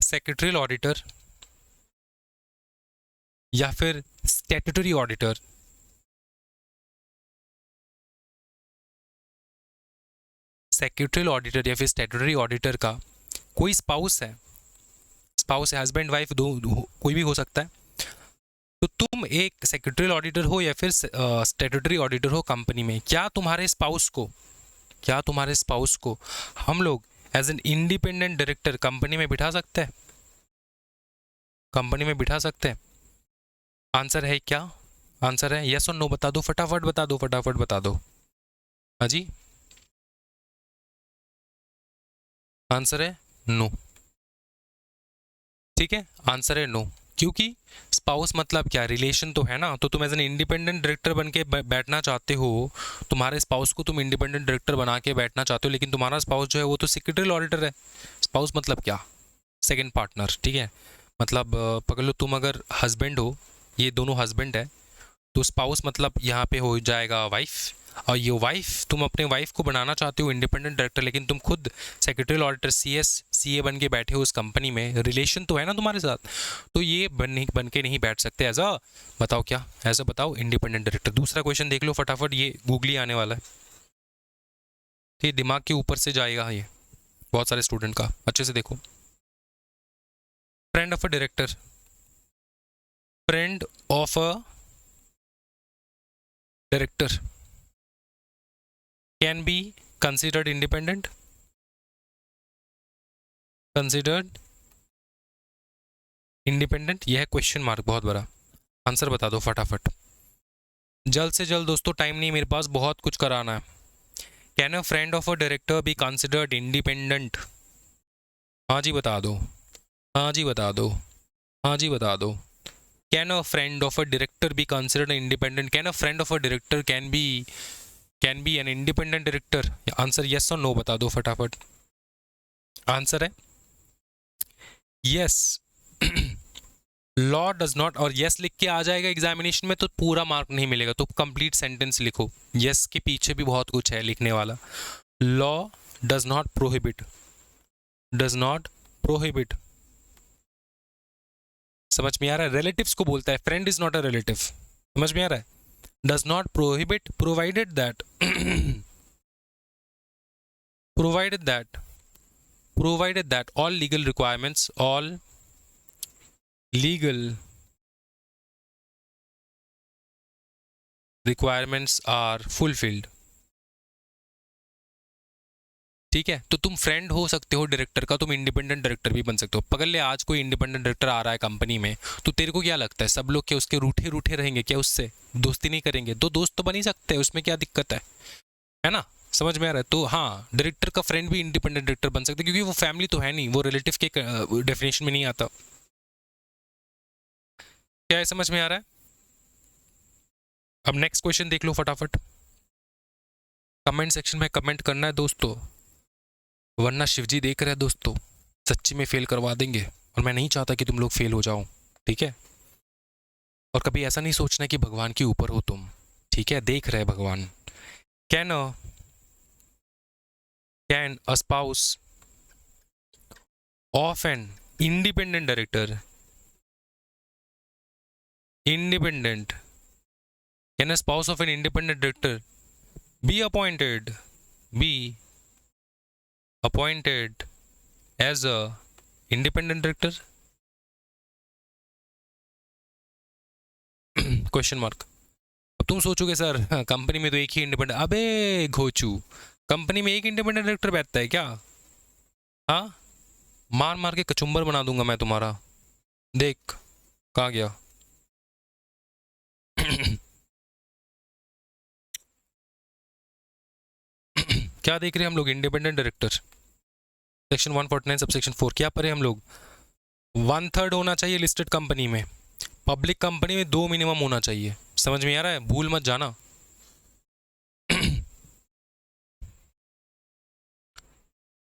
सेक्रेटरियल ऑडिटर या फिर स्टैट्यूटरी ऑडिटर, सेक्रेटरियल ऑडिटर या फिर स्टैट्यूटरी ऑडिटर का कोई स्पाउस है, हस्बैंड वाइफ कोई भी हो सकता है। तो तुम एक सेक्रेटरियल ऑडिटर हो या फिर स्टैट्यूटरी ऑडिटर हो कंपनी में, क्या तुम्हारे स्पाउस को हम लोग as an independent director company में बिठा सकते हैं? कंपनी में बिठा सकते हैं? आंसर है क्या? आंसर है यस और नो, बता दो, फटाफट बता दो, फटाफट बता दो। हाँ जी, आंसर है नो, ठीक है, आंसर है नो। क्योंकि स्पाउस मतलब क्या, रिलेशन तो है ना। तो तुम एज एन इंडिपेंडेंट डायरेक्टर बन के बैठना चाहते हो, तुम्हारे स्पाउस को तुम इंडिपेंडेंट डायरेक्टर बना के बैठना चाहते हो, लेकिन तुम्हारा स्पाउस जो है वो तो सेक्रेटरियल ऑडिटर है। स्पाउस मतलब क्या? सेकंड पार्टनर, ठीक है। मतलब पकड़ लो, तुम अगर हस्बैंड हो, ये दोनों हस्बैंड है, तो स्पाउस मतलब यहाँ पे हो जाएगा वाइफ। और ये वाइफ, तुम अपने वाइफ को बनाना चाहते हो इंडिपेंडेंट डायरेक्टर, लेकिन तुम खुद सेक्रेटरियल ऑडिटर सीए बन के बैठे हो उस कंपनी में, रिलेशन तो है ना तुम्हारे साथ, तो ये बन के नहीं बैठ सकते एज अ, बताओ क्या, एज अ बताओ इंडिपेंडेंट डायरेक्टर। दूसरा क्वेश्चन देख लो फटाफट, ये गूगली आने वाला है, ये दिमाग के ऊपर से जाएगा, ये बहुत सारे स्टूडेंट का, अच्छे से देखो। Friend of a director, friend of a director can be considered independent, considered independent, यह क्वेश्चन मार्क बहुत बड़ा। आंसर बता दो फटाफट, जल्द से जल्द दोस्तों, टाइम नहीं मेरे पास, बहुत कुछ कराना है। Can a friend of a director be considered independent? हाँ जी बता दो, हाँ जी बता दो, हाँ जी बता दो। Can a friend of a director be considered independent? Can a friend of a director can B can be N independent director? Answer yes और नो बता दो फटाफट। आंसर है यस। लॉ डज नॉट, और यस लिख के आ जाएगा examination में तो पूरा मार्क नहीं मिलेगा, तो कंप्लीट सेंटेंस लिखो। यस के पीछे भी बहुत कुछ है लिखने वाला। Law does not prohibit, does not prohibit, समझ में आ रहा है? रिलेटिव्स को बोलता है, friend is not a relative, समझ में आ रहा है? Does not prohibit provided that provided that all legal requirements are fulfilled। ठीक है, तो तुम फ्रेंड हो सकते हो डायरेक्टर का, तुम इंडिपेंडेंट डायरेक्टर भी बन सकते हो। पकड़ ले, आज कोई इंडिपेंडेंट डायरेक्टर आ रहा है कंपनी में, तो तेरे को क्या लगता है सब लोग क्या उसके रूठे रूठे रहेंगे क्या? उससे दोस्ती नहीं करेंगे? दो दोस्त तो बन ही सकते हैं, उसमें क्या दिक्कत है ना? समझ में आ रहा है? तो हाँ, डायरेक्टर का फ्रेंड भी इंडिपेंडेंट डायरेक्टर बन सकते हैं, क्योंकि वो फैमिली तो है नहीं, वो रिलेटिव के डेफिनेशन में नहीं आता। क्या है, समझ में आ रहा है? अब नेक्स्ट क्वेश्चन देख लो फटाफट। कमेंट सेक्शन में कमेंट करना है दोस्तों, वरना शिवजी देख रहे हैं दोस्तों, सच्ची में फेल करवा देंगे, और मैं नहीं चाहता कि तुम लोग फेल हो जाओ, ठीक है? और कभी ऐसा नहीं सोचना कि भगवान के ऊपर हो तुम, ठीक है? देख रहे भगवान। Can a spouse of an independent director, can a spouse of an independent director be appointed as a independent director? Question mark. अब तुम सोचोगे सर कंपनी में तो एक ही इंडिपेंडेंट, अबे घोचू, कंपनी में एक इंडिपेंडेंट डायरेक्टर बैठता है क्या? हाँ, मार मार के कचुम्बर बना दूंगा मैं तुम्हारा, देख कहाँ गया। क्या देख रहे हैं हम लोग? इंडिपेंडेंट डायरेक्टर सेक्शन 149 सबसेक्शन 4 क्या पढ़े हम लोग? 1/3 होना चाहिए लिस्टेड कंपनी में, पब्लिक कंपनी में 2 मिनिमम होना चाहिए। समझ में आ रहा है? भूल मत जाना।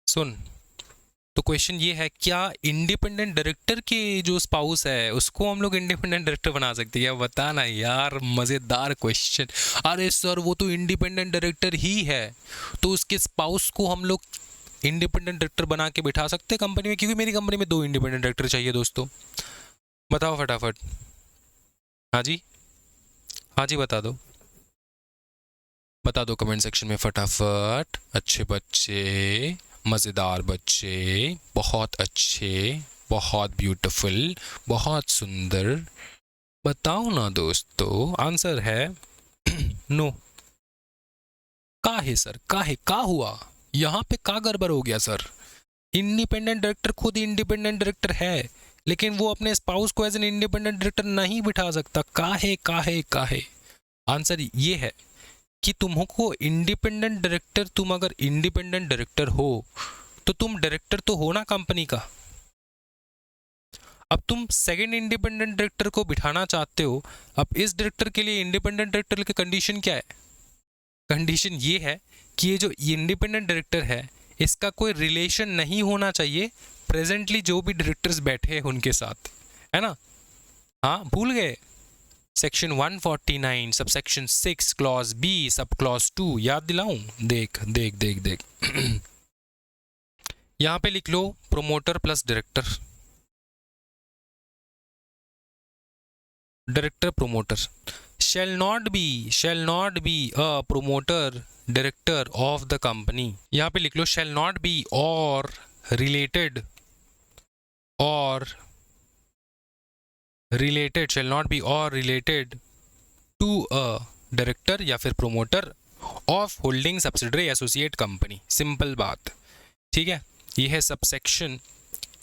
सुन, तो क्वेश्चन ये है, क्या इंडिपेंडेंट डायरेक्टर के जो स्पाउस है उसको हम लोग इंडिपेंडेंट डायरेक्टर बना सकते हैं क्या? बताना यार, मजेदार क्वेश्चन। अरे सर वो तो इंडिपेंडेंट डायरेक्टर ही है, तो उसके स्पाउस को हम लोग इंडिपेंडेंट डायरेक्टर बना के बिठा सकते हैं कंपनी में, क्योंकि मेरी कंपनी में 2 इंडिपेंडेंट डायरेक्टर चाहिए दोस्तों। बताओ फटाफट। हाँ जी, हाँ जी, बता दो, बता दो कमेंट सेक्शन में फटाफट। अच्छे बच्चे, मज़ेदार बच्चे, बहुत अच्छे, बहुत ब्यूटीफुल, बहुत सुंदर, बताओ ना दोस्तों। आंसर है नो। का है सर, का हुआ यहाँ पे? का गड़बड़ हो गया सर? इंडिपेंडेंट डायरेक्टर खुद इंडिपेंडेंट डायरेक्टर है, लेकिन वो अपने स्पाउस को एज एन इंडिपेंडेंट डायरेक्टर नहीं बिठा सकता। का है? आंसर ये है कि तुमको इंडिपेंडेंट डायरेक्टर, तुम अगर इंडिपेंडेंट डायरेक्टर हो तो तुम डायरेक्टर तो हो ना कंपनी का। अब तुम सेकंड इंडिपेंडेंट डायरेक्टर को बिठाना चाहते हो। अब इस डायरेक्टर के लिए इंडिपेंडेंट डायरेक्टर की कंडीशन क्या है? कंडीशन ये है कि ये जो इंडिपेंडेंट डायरेक्टर है इसका कोई रिलेशन नहीं होना चाहिए प्रेजेंटली जो भी डायरेक्टर्स बैठे हैं उनके साथ, है ना? हाँ, भूल गए? Section 149 subsection 6 clause B sub clause 2 याद दिलाऊं? देख देख देख देख यहां पे लिख लो promoter plus director, director promoter. shall not be a promoter director of the company। यहां पे लिख लो shall not be or related shall not be or related to a director या फिर promoter of holding subsidiary associate company. Simple बात, ठीक है? ये है सबसेक्शन 6,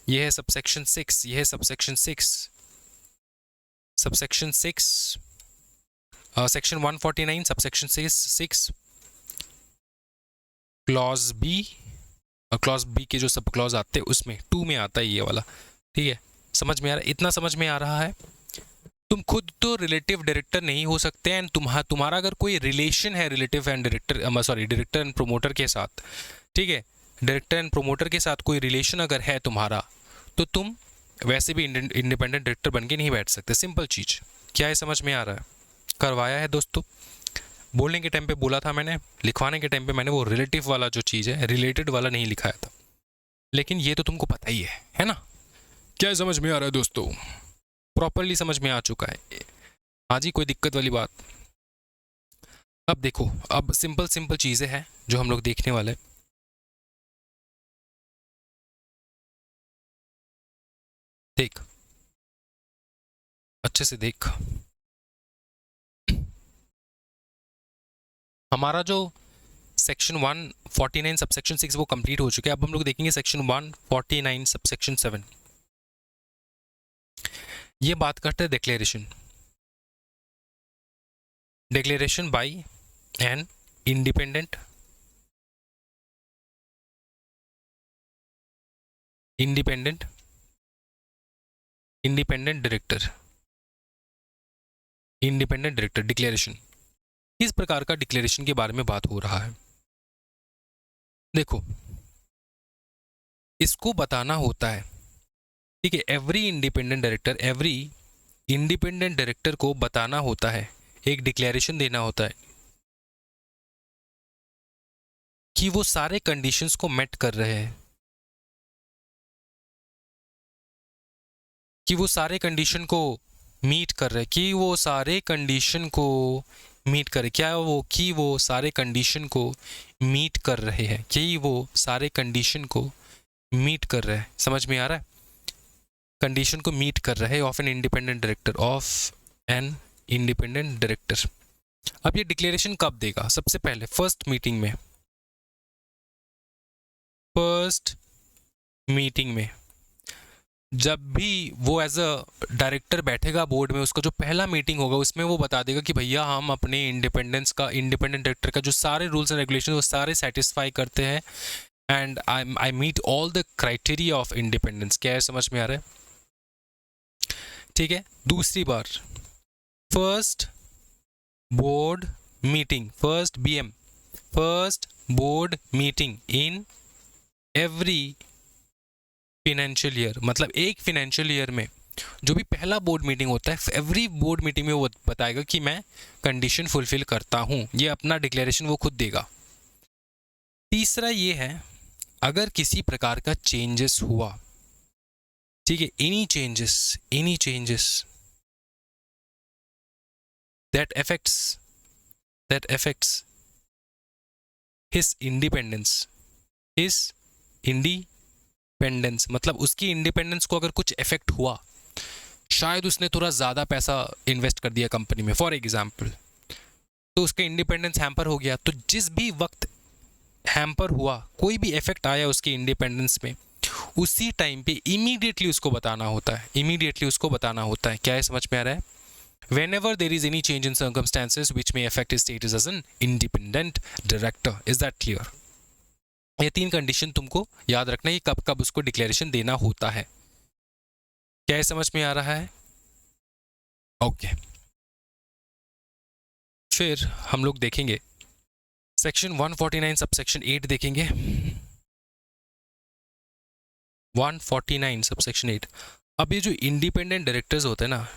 ये है subsection 6 section 149 subsection 6 clause B के जो सब क्लॉज आते हैं उसमें 2 में आता है ये वाला, ठीक है? समझ में आ रहा है? इतना समझ में आ रहा है? तुम खुद तो रिलेटिव डायरेक्टर नहीं हो सकते एंड तुम्हारा अगर कोई रिलेशन है relative and director sorry director and promoter के साथ, ठीक है, डायरेक्टर एंड प्रोमोटर के साथ कोई रिलेशन अगर है तुम्हारा, तो तुम वैसे भी इंडिपेंडेंट डायरेक्टर बन के नहीं बैठ सकते। सिंपल चीज़। क्या है, समझ में आ रहा है? करवाया है दोस्तों। बोलने के टाइम पे बोला था मैंने, लिखवाने के टाइम पे मैंने वो रिलेटिव वाला जो चीज़ है, रिलेटेड वाला नहीं लिखाया था, लेकिन ये तो तुमको पता ही है ना? क्या समझ में आ रहा है दोस्तों? प्रॉपरली समझ में आ चुका है? हाँ जी, कोई दिक्कत वाली बात? अब देखो, अब सिंपल सिंपल चीज़ें हैं जो हम लोग देखने वाले हैं। देख, अच्छे से देख। हमारा जो सेक्शन 149 सबसेक्शन 6 वो कंप्लीट हो चुका है। अब हम लोग देखेंगे सेक्शन 149 सबसेक्शन 7। ये बात करते हैं declaration. Declaration bye N independent director. Independent director declaration, किस प्रकार का डिक्लेरेशन के बारे में बात हो रहा है? देखो, इसको बताना होता है, ठीक है, एवरी इंडिपेंडेंट डायरेक्टर को बताना होता है, एक डिक्लेरेशन देना होता है कि वो सारे कंडीशंस को मेट कर रहे हैं, कि वो सारे कंडीशन को मीट कर रहे हैं, कि वो सारे कंडीशन को मीट करे। क्या वो? कि वो सारे कंडीशन को मीट कर रहे हैं, कि वो सारे कंडीशन को मीट कर रहे हैं। समझ में आ रहा है? कंडीशन को मीट कर रहे हैं ऑफ एन इंडिपेंडेंट डायरेक्टर। अब ये डिक्लेरेशन कब देगा? सबसे पहले फर्स्ट मीटिंग में जब भी वो एज अ डायरेक्टर बैठेगा बोर्ड में, उसका जो पहला मीटिंग होगा उसमें वो बता देगा कि भैया हम अपने इंडिपेंडेंट डायरेक्टर का जो सारे रूल्स एंड रेगुलेशन वो सारे सेटिस्फाई करते हैं and I meet all the criteria of independence. क्या है, समझ में आ रहा है? ठीक है। दूसरी बार first board meeting in every financial year, मतलब एक फाइनेंशियल ईयर में जो भी पहला बोर्ड मीटिंग होता है, एवरी बोर्ड मीटिंग में वो बताएगा कि मैं कंडीशन फुलफिल करता हूं। ये अपना डिक्लेरेशन वो खुद देगा। तीसरा ये है, अगर किसी प्रकार का चेंजेस हुआ, ठीक है, any changes that affects his independence, मतलब उसकी इंडिपेंडेंस को अगर कुछ इफेक्ट हुआ, शायद उसने थोड़ा ज़्यादा पैसा इन्वेस्ट कर दिया कंपनी में फॉर एग्जांपल, तो उसका इंडिपेंडेंस हैम्पर हो गया। तो जिस भी वक्त हैम्पर हुआ, कोई भी इफेक्ट आया उसकी इंडिपेंडेंस में, उसी टाइम पे इमीडिएटली उसको बताना होता है। क्या है, समझ में आ रहा है? Whenever there is any change in circumstances which may affect his status as an independent director. Is that clear? ये 3 कंडीशन तुमको याद रखना है, कब कब उसको डिक्लेरेशन देना होता है। क्या है, समझ में आ रहा है? ओके। फिर हम लोग देखेंगे सेक्शन 149 सबसेक्शन 8 देखेंगे। 149 सबसेक्शन 8। अब ये जो इंडिपेंडेंट डायरेक्टर्स होते हैं ना,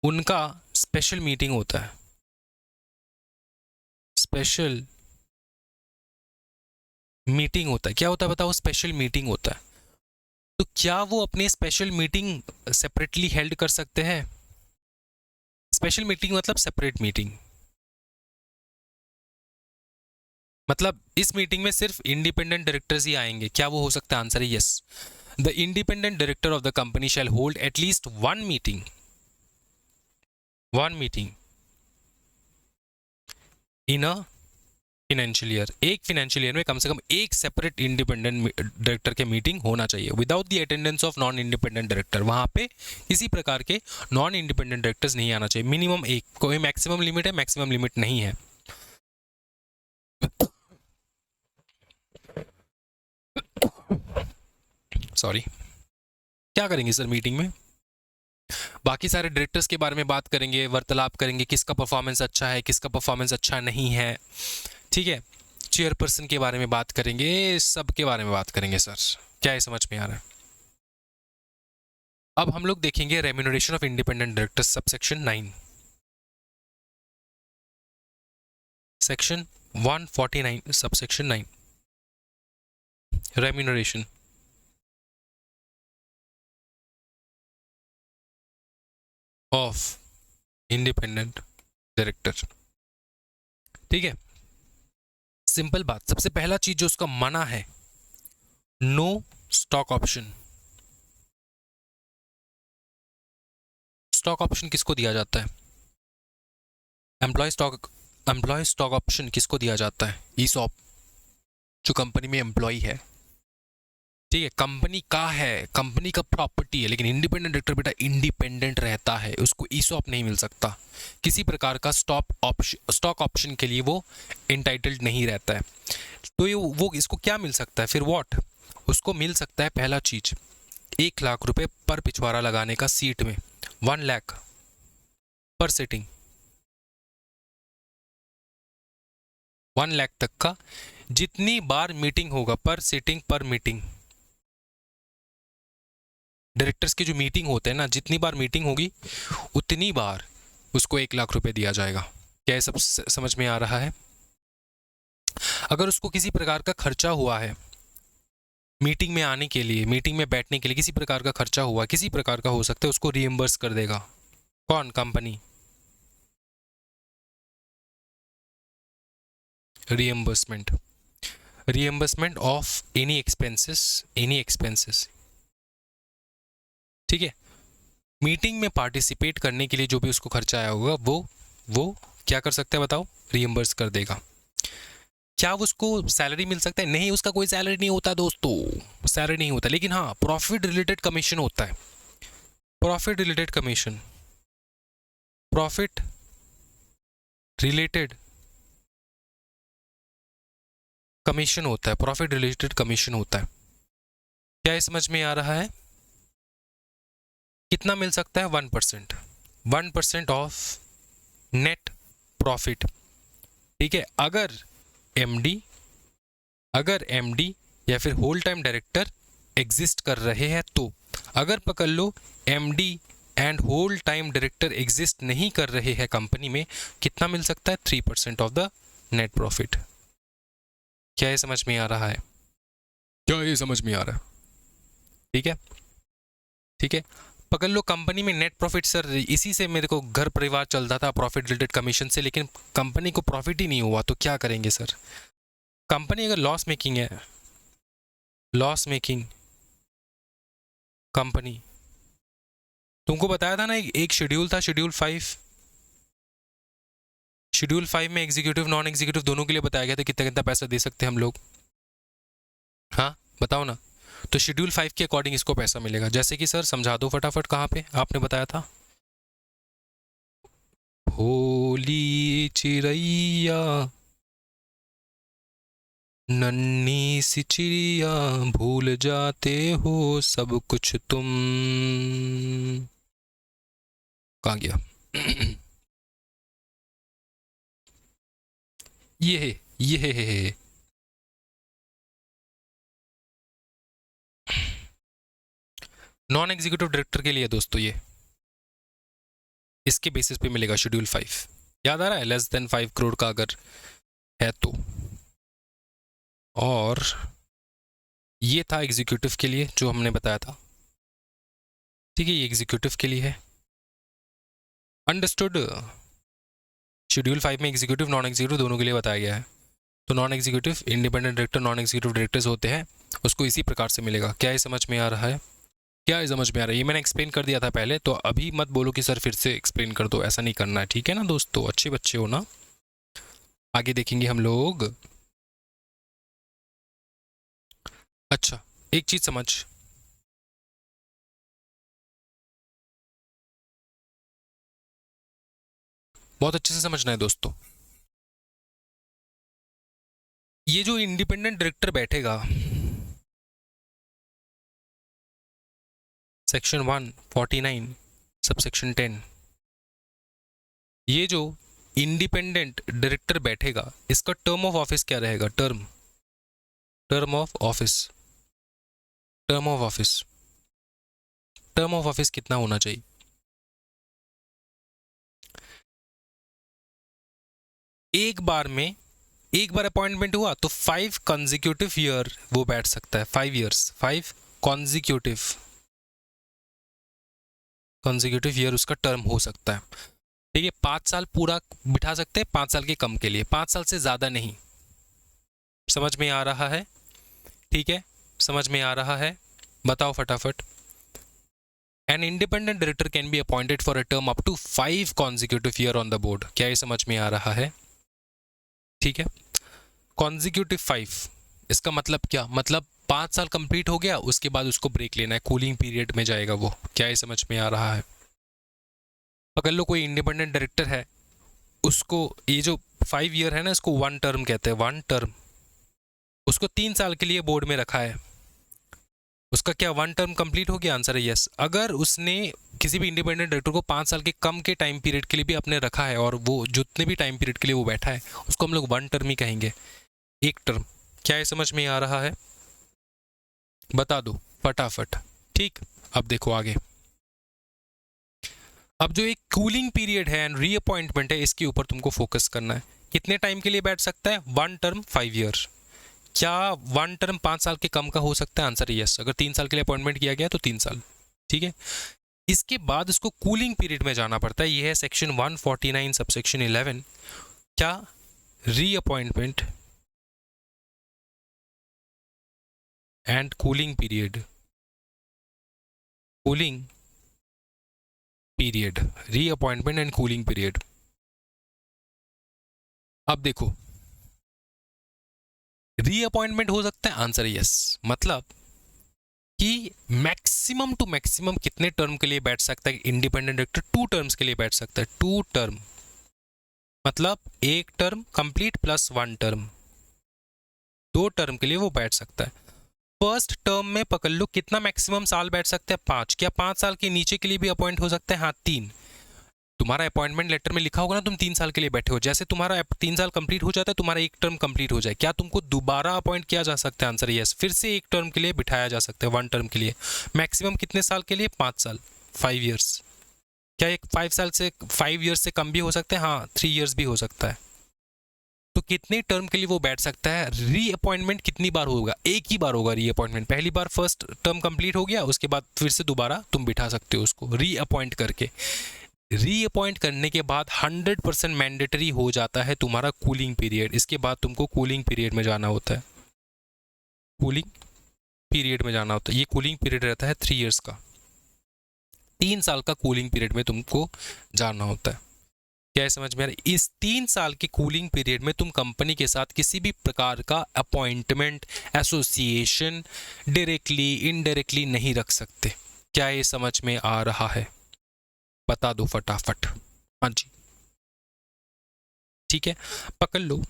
उनका स्पेशल मीटिंग होता है। क्या होता है बताओ? स्पेशल मीटिंग होता है। तो क्या वो अपनी स्पेशल मीटिंग सेपरेटली हेल्ड कर सकते हैं? स्पेशल मीटिंग मतलब सेपरेट मीटिंग, मतलब इस मीटिंग में सिर्फ इंडिपेंडेंट डायरेक्टर्स ही आएंगे। क्या वो हो सकता है? आंसर है yes. The independent director of the company shall hold at least one meeting in a financial year. एक फाइनेंशियल ईयर में कम से कम एक सेपरेट इंडिपेंडेंट डायरेक्टर के मीटिंग होना चाहिए without the attendance of non independent director. वहां पे किसी प्रकार के नॉन इंडिपेंडेंट डायरेक्टर्स नहीं आना चाहिए। मिनिमम एक, कोई मैक्सिमम लिमिट है? मैक्सिमम लिमिट नहीं है। सॉरी, क्या करेंगे सर मीटिंग में? बाकी सारे डायरेक्टर्स के बारे में बात करेंगे, वार्तालाप करेंगे, किसका परफॉर्मेंस अच्छा है, किसका परफॉर्मेंस अच्छा नहीं है, ठीक है। चेयरपर्सन के बारे में बात करेंगे, सब के बारे में बात करेंगे सर। क्या ये समझ में आ रहा है? अब हम लोग देखेंगे remuneration of independent directors, subsection 9, section 149, subsection 9, remuneration of independent director. ठीक है, सिंपल बात, सबसे पहला चीज जो उसका मना है, no stock option. Stock option किसको दिया जाता है? एम्प्लॉय स्टॉक ऑप्शन किसको दिया जाता है? ईसॉप, जो कंपनी में एम्प्लॉय है, ठीक है, कंपनी का है, कंपनी का प्रॉपर्टी है, लेकिन इंडिपेंडेंट डायरेक्टर बेटा इंडिपेंडेंट रहता है, उसको ईसॉप नहीं मिल सकता, किसी प्रकार का स्टॉक ऑप्शन के लिए वो इंटाइटल्ड नहीं रहता है। तो ये वो इसको क्या मिल सकता है फिर? व्हाट? उसको मिल सकता है पहला चीज, 1 लाख रुपए पर पिछवाड़ा लगाने का सीट में, 1 लाख पर सिटिंग, 1 लाख तक का, जितनी बार मीटिंग होगा पर सिटिंग पर मीटिंग। डायरेक्टर्स की जो मीटिंग होते हैं ना, जितनी बार मीटिंग होगी उतनी बार उसको 1 लाख रुपए दिया जाएगा। क्या ये सब समझ में आ रहा है? अगर उसको किसी प्रकार का खर्चा हुआ है मीटिंग में आने के लिए, मीटिंग में बैठने के लिए, किसी प्रकार का खर्चा हुआ, किसी प्रकार का हो सकता है, उसको रिएम्बर्स कर देगा। कौन? Company. Reimbursement, reimbursement of any expenses, ठीक है। मीटिंग में पार्टिसिपेट करने के लिए जो भी उसको खर्चा आया होगा वो क्या कर सकता है बताओ? रिएम्बर्स कर देगा। क्या उसको सैलरी मिल सकता है? नहीं, उसका कोई सैलरी नहीं होता दोस्तों, सैलरी नहीं होता, लेकिन हाँ प्रॉफिट रिलेटेड कमीशन होता है। Profit related commission, profit related commission होता है, प्रॉफिट रिलेटेड कमीशन होता है। क्या ये समझ में आ रहा है? कितना मिल सकता है? 1%, 1% ऑफ नेट प्रॉफिट, ठीक है। अगर एमडी या फिर होल टाइम डायरेक्टर एग्जिस्ट कर रहे हैं तो, अगर पकड़ लो MD and whole time director exist नहीं कर रहे हैं कंपनी में, कितना मिल सकता है? 3% ऑफ द नेट प्रॉफिट। क्या ये समझ में आ रहा है? क्या ये समझ में आ रहा है? ठीक है, ठीक है। पकड़ लो कंपनी में नेट प्रॉफिट, सर इसी से मेरे को घर परिवार चलता था, प्रॉफिट रिलेटेड कमीशन से, लेकिन कंपनी को प्रॉफिट ही नहीं हुआ, तो क्या करेंगे सर? कंपनी अगर लॉस मेकिंग है, लॉस मेकिंग कंपनी, तुमको बताया था ना एक शेड्यूल था, शेड्यूल 5, शेड्यूल 5 में एग्जीक्यूटिव नॉन एग्जीक्यूटिव दोनों के लिए बताया गया था कितना कितना पैसा दे सकते हैं हम लोग। हाँ बताओ ना। तो शेड्यूल 5 के अकॉर्डिंग इसको पैसा मिलेगा, जैसे कि सर समझा दो फटाफट, कहाँ पे आपने बताया था? होली चिड़ैया, नन्ही सी चिड़िया, भूल जाते हो सब कुछ तुम। कहाँ गया? ये है नॉन एग्जीक्यूटिव डायरेक्टर के लिए दोस्तों, ये इसके बेसिस पे मिलेगा शेड्यूल 5। याद आ रहा है? लेस देन 5 करोड़ का अगर है तो। और ये था एग्जीक्यूटिव के लिए जो हमने बताया था, ठीक है, ये एग्जीक्यूटिव के लिए है। अंडरस्टूड? शेड्यूल 5 में एग्जीक्यूटिव नॉन एग्जीक्यूटिव दोनों के लिए बताया गया है। तो non executive independent director, non executive directors होते हैं, उसको इसी प्रकार से मिलेगा। क्या ये समझ में आ रहा है? क्या ये समझ में आ रहा है? ये मैंने एक्सप्लेन कर दिया था पहले, तो अभी मत बोलो कि सर फिर से एक्सप्लेन कर दो, ऐसा नहीं करना है, ठीक है ना दोस्तों? अच्छे बच्चे हो ना। आगे देखेंगे हम लोग। अच्छा, एक चीज समझ, बहुत अच्छे से समझना है दोस्तों। ये जो इंडिपेंडेंट डायरेक्टर बैठेगा, सेक्शन 149 सबसेक्शन 10, ये जो इंडिपेंडेंट डायरेक्टर बैठेगा इसका टर्म ऑफ ऑफिस क्या रहेगा? टर्म ऑफ ऑफिस कितना होना चाहिए? एक बार अपॉइंटमेंट हुआ तो 5 कंसेक्यूटिव ईयर वो बैठ सकता है। 5 ईयर्स, 5 कंसेक्यूटिव ईयर उसका टर्म हो सकता है। ठीक है, 5 साल पूरा बिठा सकते हैं, 5 साल के कम के लिए, 5 साल से ज़्यादा नहीं। समझ में आ रहा है? ठीक है, समझ में आ रहा है? बताओ फटाफट। An independent director can be appointed for a term up to 5 consecutive year on the board. क्या ये समझ में आ रहा है? ठीक है, कॉन्जिक्यूटिव 5 इसका मतलब क्या? मतलब 5 साल कंप्लीट हो गया, उसके बाद उसको ब्रेक लेना है, कूलिंग पीरियड में जाएगा वो। क्या ये समझ में आ रहा है? अगर लो कोई इंडिपेंडेंट डायरेक्टर है, उसको ये जो 5 ईयर है ना, इसको 1 टर्म कहते हैं, 1 टर्म। उसको 3 साल के लिए बोर्ड में रखा है, उसका क्या 1 टर्म कंप्लीट हो गया? आंसर है यस। अगर उसने किसी भी इंडिपेंडेंट डायरेक्टर को 5 साल के कम के टाइम पीरियड के लिए भी अपने रखा है और वो जितने भी टाइम पीरियड के लिए वो बैठा है, उसको हम लोग 1 टर्म ही कहेंगे, 1 टर्म। क्या ये समझ में आ रहा है? बता दो फटाफट। ठीक, अब देखो आगे। अब जो एक कूलिंग पीरियड है एंड रीअपॉइंटमेंट है, इसके ऊपर तुमको फोकस करना है। कितने टाइम के लिए बैठ सकता है? 1 टर्म 5 ईयर। क्या 1 टर्म 5 साल के कम का हो सकता है? Answer yes. अगर 3 साल के लिए अपॉइंटमेंट किया गया तो 3 साल। ठीक है, इसके बाद इसको कूलिंग पीरियड में जाना पड़ता है। यह है सेक्शन 149 सबसेक्शन 11। क्या? Reappointment and cooling period, reappointment and cooling period. अब देखो, रीअपॉइंटमेंट हो सकता है, आंसर यस। मतलब कि मैक्सिमम टू मैक्सिमम कितने टर्म के लिए बैठ सकता है इंडिपेंडेंट डायरेक्टर? 2 टर्म्स के लिए बैठ सकता है। 2 टर्म मतलब 1 term complete plus 1 term, 2 term के लिए वो बैठ सकता है। फर्स्ट टर्म में पकड़ लो कितना मैक्सिमम साल बैठ सकते हैं? 5। क्या 5 साल के नीचे के लिए भी अपॉइंट हो सकते हैं? हाँ, 3। तुम्हारा अपॉइंटमेंट लेटर में लिखा होगा ना तुम 3 साल के लिए बैठे हो, जैसे तुम्हारा 3 साल कंप्लीट हो जाता है, तुम्हारा 1 टर्म कंप्लीट हो जाए, क्या तुमको दोबारा अपॉइंट किया जा सकता है? Answer yes. फिर से 1 टर्म के लिए बिठाया जा सकता है, 1 टर्म के लिए। मैक्सिमम कितने साल के लिए? 5 साल, 5 ईयर्स। क्या एक 5 ईयर्स से कम भी हो सकते हैं? हाँ, 3 ईयर्स भी हो सकता है। तो कितने टर्म के लिए वो बैठ सकता है? रीअपॉइंटमेंट कितनी बार होगा? एक ही बार होगा रीअपॉइंटमेंट। पहली बार फर्स्ट टर्म कंप्लीट हो गया, उसके बाद फिर से दोबारा तुम बिठा सकते हो उसको रीअपॉइंट करके। रीअपॉइंट करने के बाद 100% मैंडेटरी हो जाता है तुम्हारा कूलिंग पीरियड। इसके बाद तुमको कूलिंग पीरियड में जाना होता है, कूलिंग पीरियड में जाना होता है। ये कूलिंग पीरियड रहता है 3 ईयर्स का, 3 साल का कूलिंग पीरियड में तुमको जाना होता है। क्या समझ में आ रहा है? इस 3 साल के कूलिंग पीरियड में तुम कंपनी के साथ किसी भी प्रकार का अपॉइंटमेंट, एसोसिएशन डायरेक्टली इनडायरेक्टली नहीं रख सकते। क्या ये समझ में आ रहा है? बता दो फटाफट। हाँ जी, ठीक है, पकड़ लो।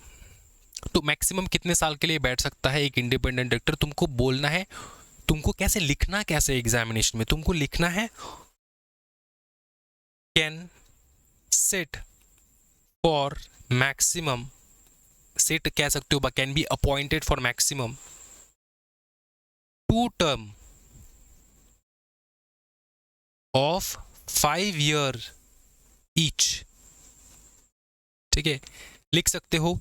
तो मैक्सिमम कितने साल के लिए बैठ सकता है एक इंडिपेंडेंट डायरेक्टर? तुमको बोलना है, तुमको कैसे लिखना, कैसे एग्जामिनेशन में तुमको लिखना है, can sit for maximum, sit कह सकते हो, can be appointed for maximum 2 term of 5 year each. ठीक है, लिख सकते हो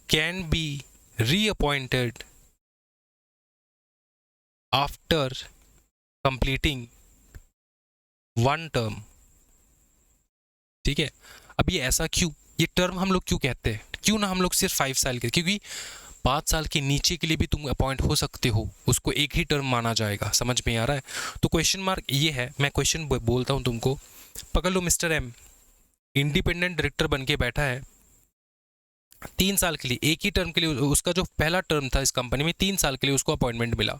can be reappointed after completing 1 term. ठीक है, अब ये ऐसा क्यों, ये टर्म हम लोग क्यों कहते हैं? क्यों ना हम लोग सिर्फ 5 साल के? क्योंकि 5 साल के नीचे के लिए भी तुम अपॉइंट हो सकते हो, उसको एक ही टर्म माना जाएगा। समझ में आ रहा है? तो क्वेश्चन मार्क ये है, मैं क्वेश्चन बोलता हूँ तुमको, पकड़ लो। मिस्टर एम इंडिपेंडेंट डायरेक्टर बन के बैठा है 3 साल के लिए, एक ही टर्म के लिए। उसका जो पहला टर्म था इस कंपनी में 3 साल के लिए उसको अपॉइंटमेंट मिला,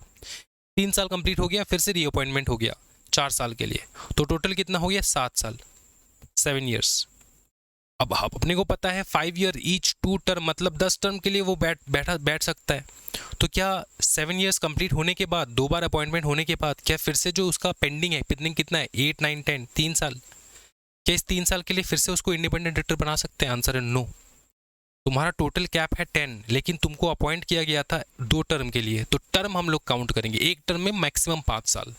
3 साल कंप्लीट हो गया, फिर से रीअपॉइंटमेंट हो गया 4 साल के लिए, तो टोटल कितना हो गया? 7 साल, 7 ईयर्स। अब अपने को पता है 5 ईयर ईच 2 टर्म मतलब 10 टर्म के लिए वो बैठ सकता है। तो क्या 7 ईयर्स कंप्लीट होने के बाद, 2 बार अपॉइंटमेंट होने के बाद, क्या फिर से जो उसका पेंडिंग है, पेंडिंग कितना है, 8 9 10 3 साल, क्या इस 3 साल के लिए फिर से उसको इंडिपेंडेंट डायरेक्टर बना सकते हैं? आंसर है नो। तुम्हारा टोटल कैप है 10, लेकिन तुमको अपॉइंट किया गया था 2 टर्म के लिए, तो टर्म हम लोग काउंट करेंगे, एक टर्म में मैक्सिमम 5 साल।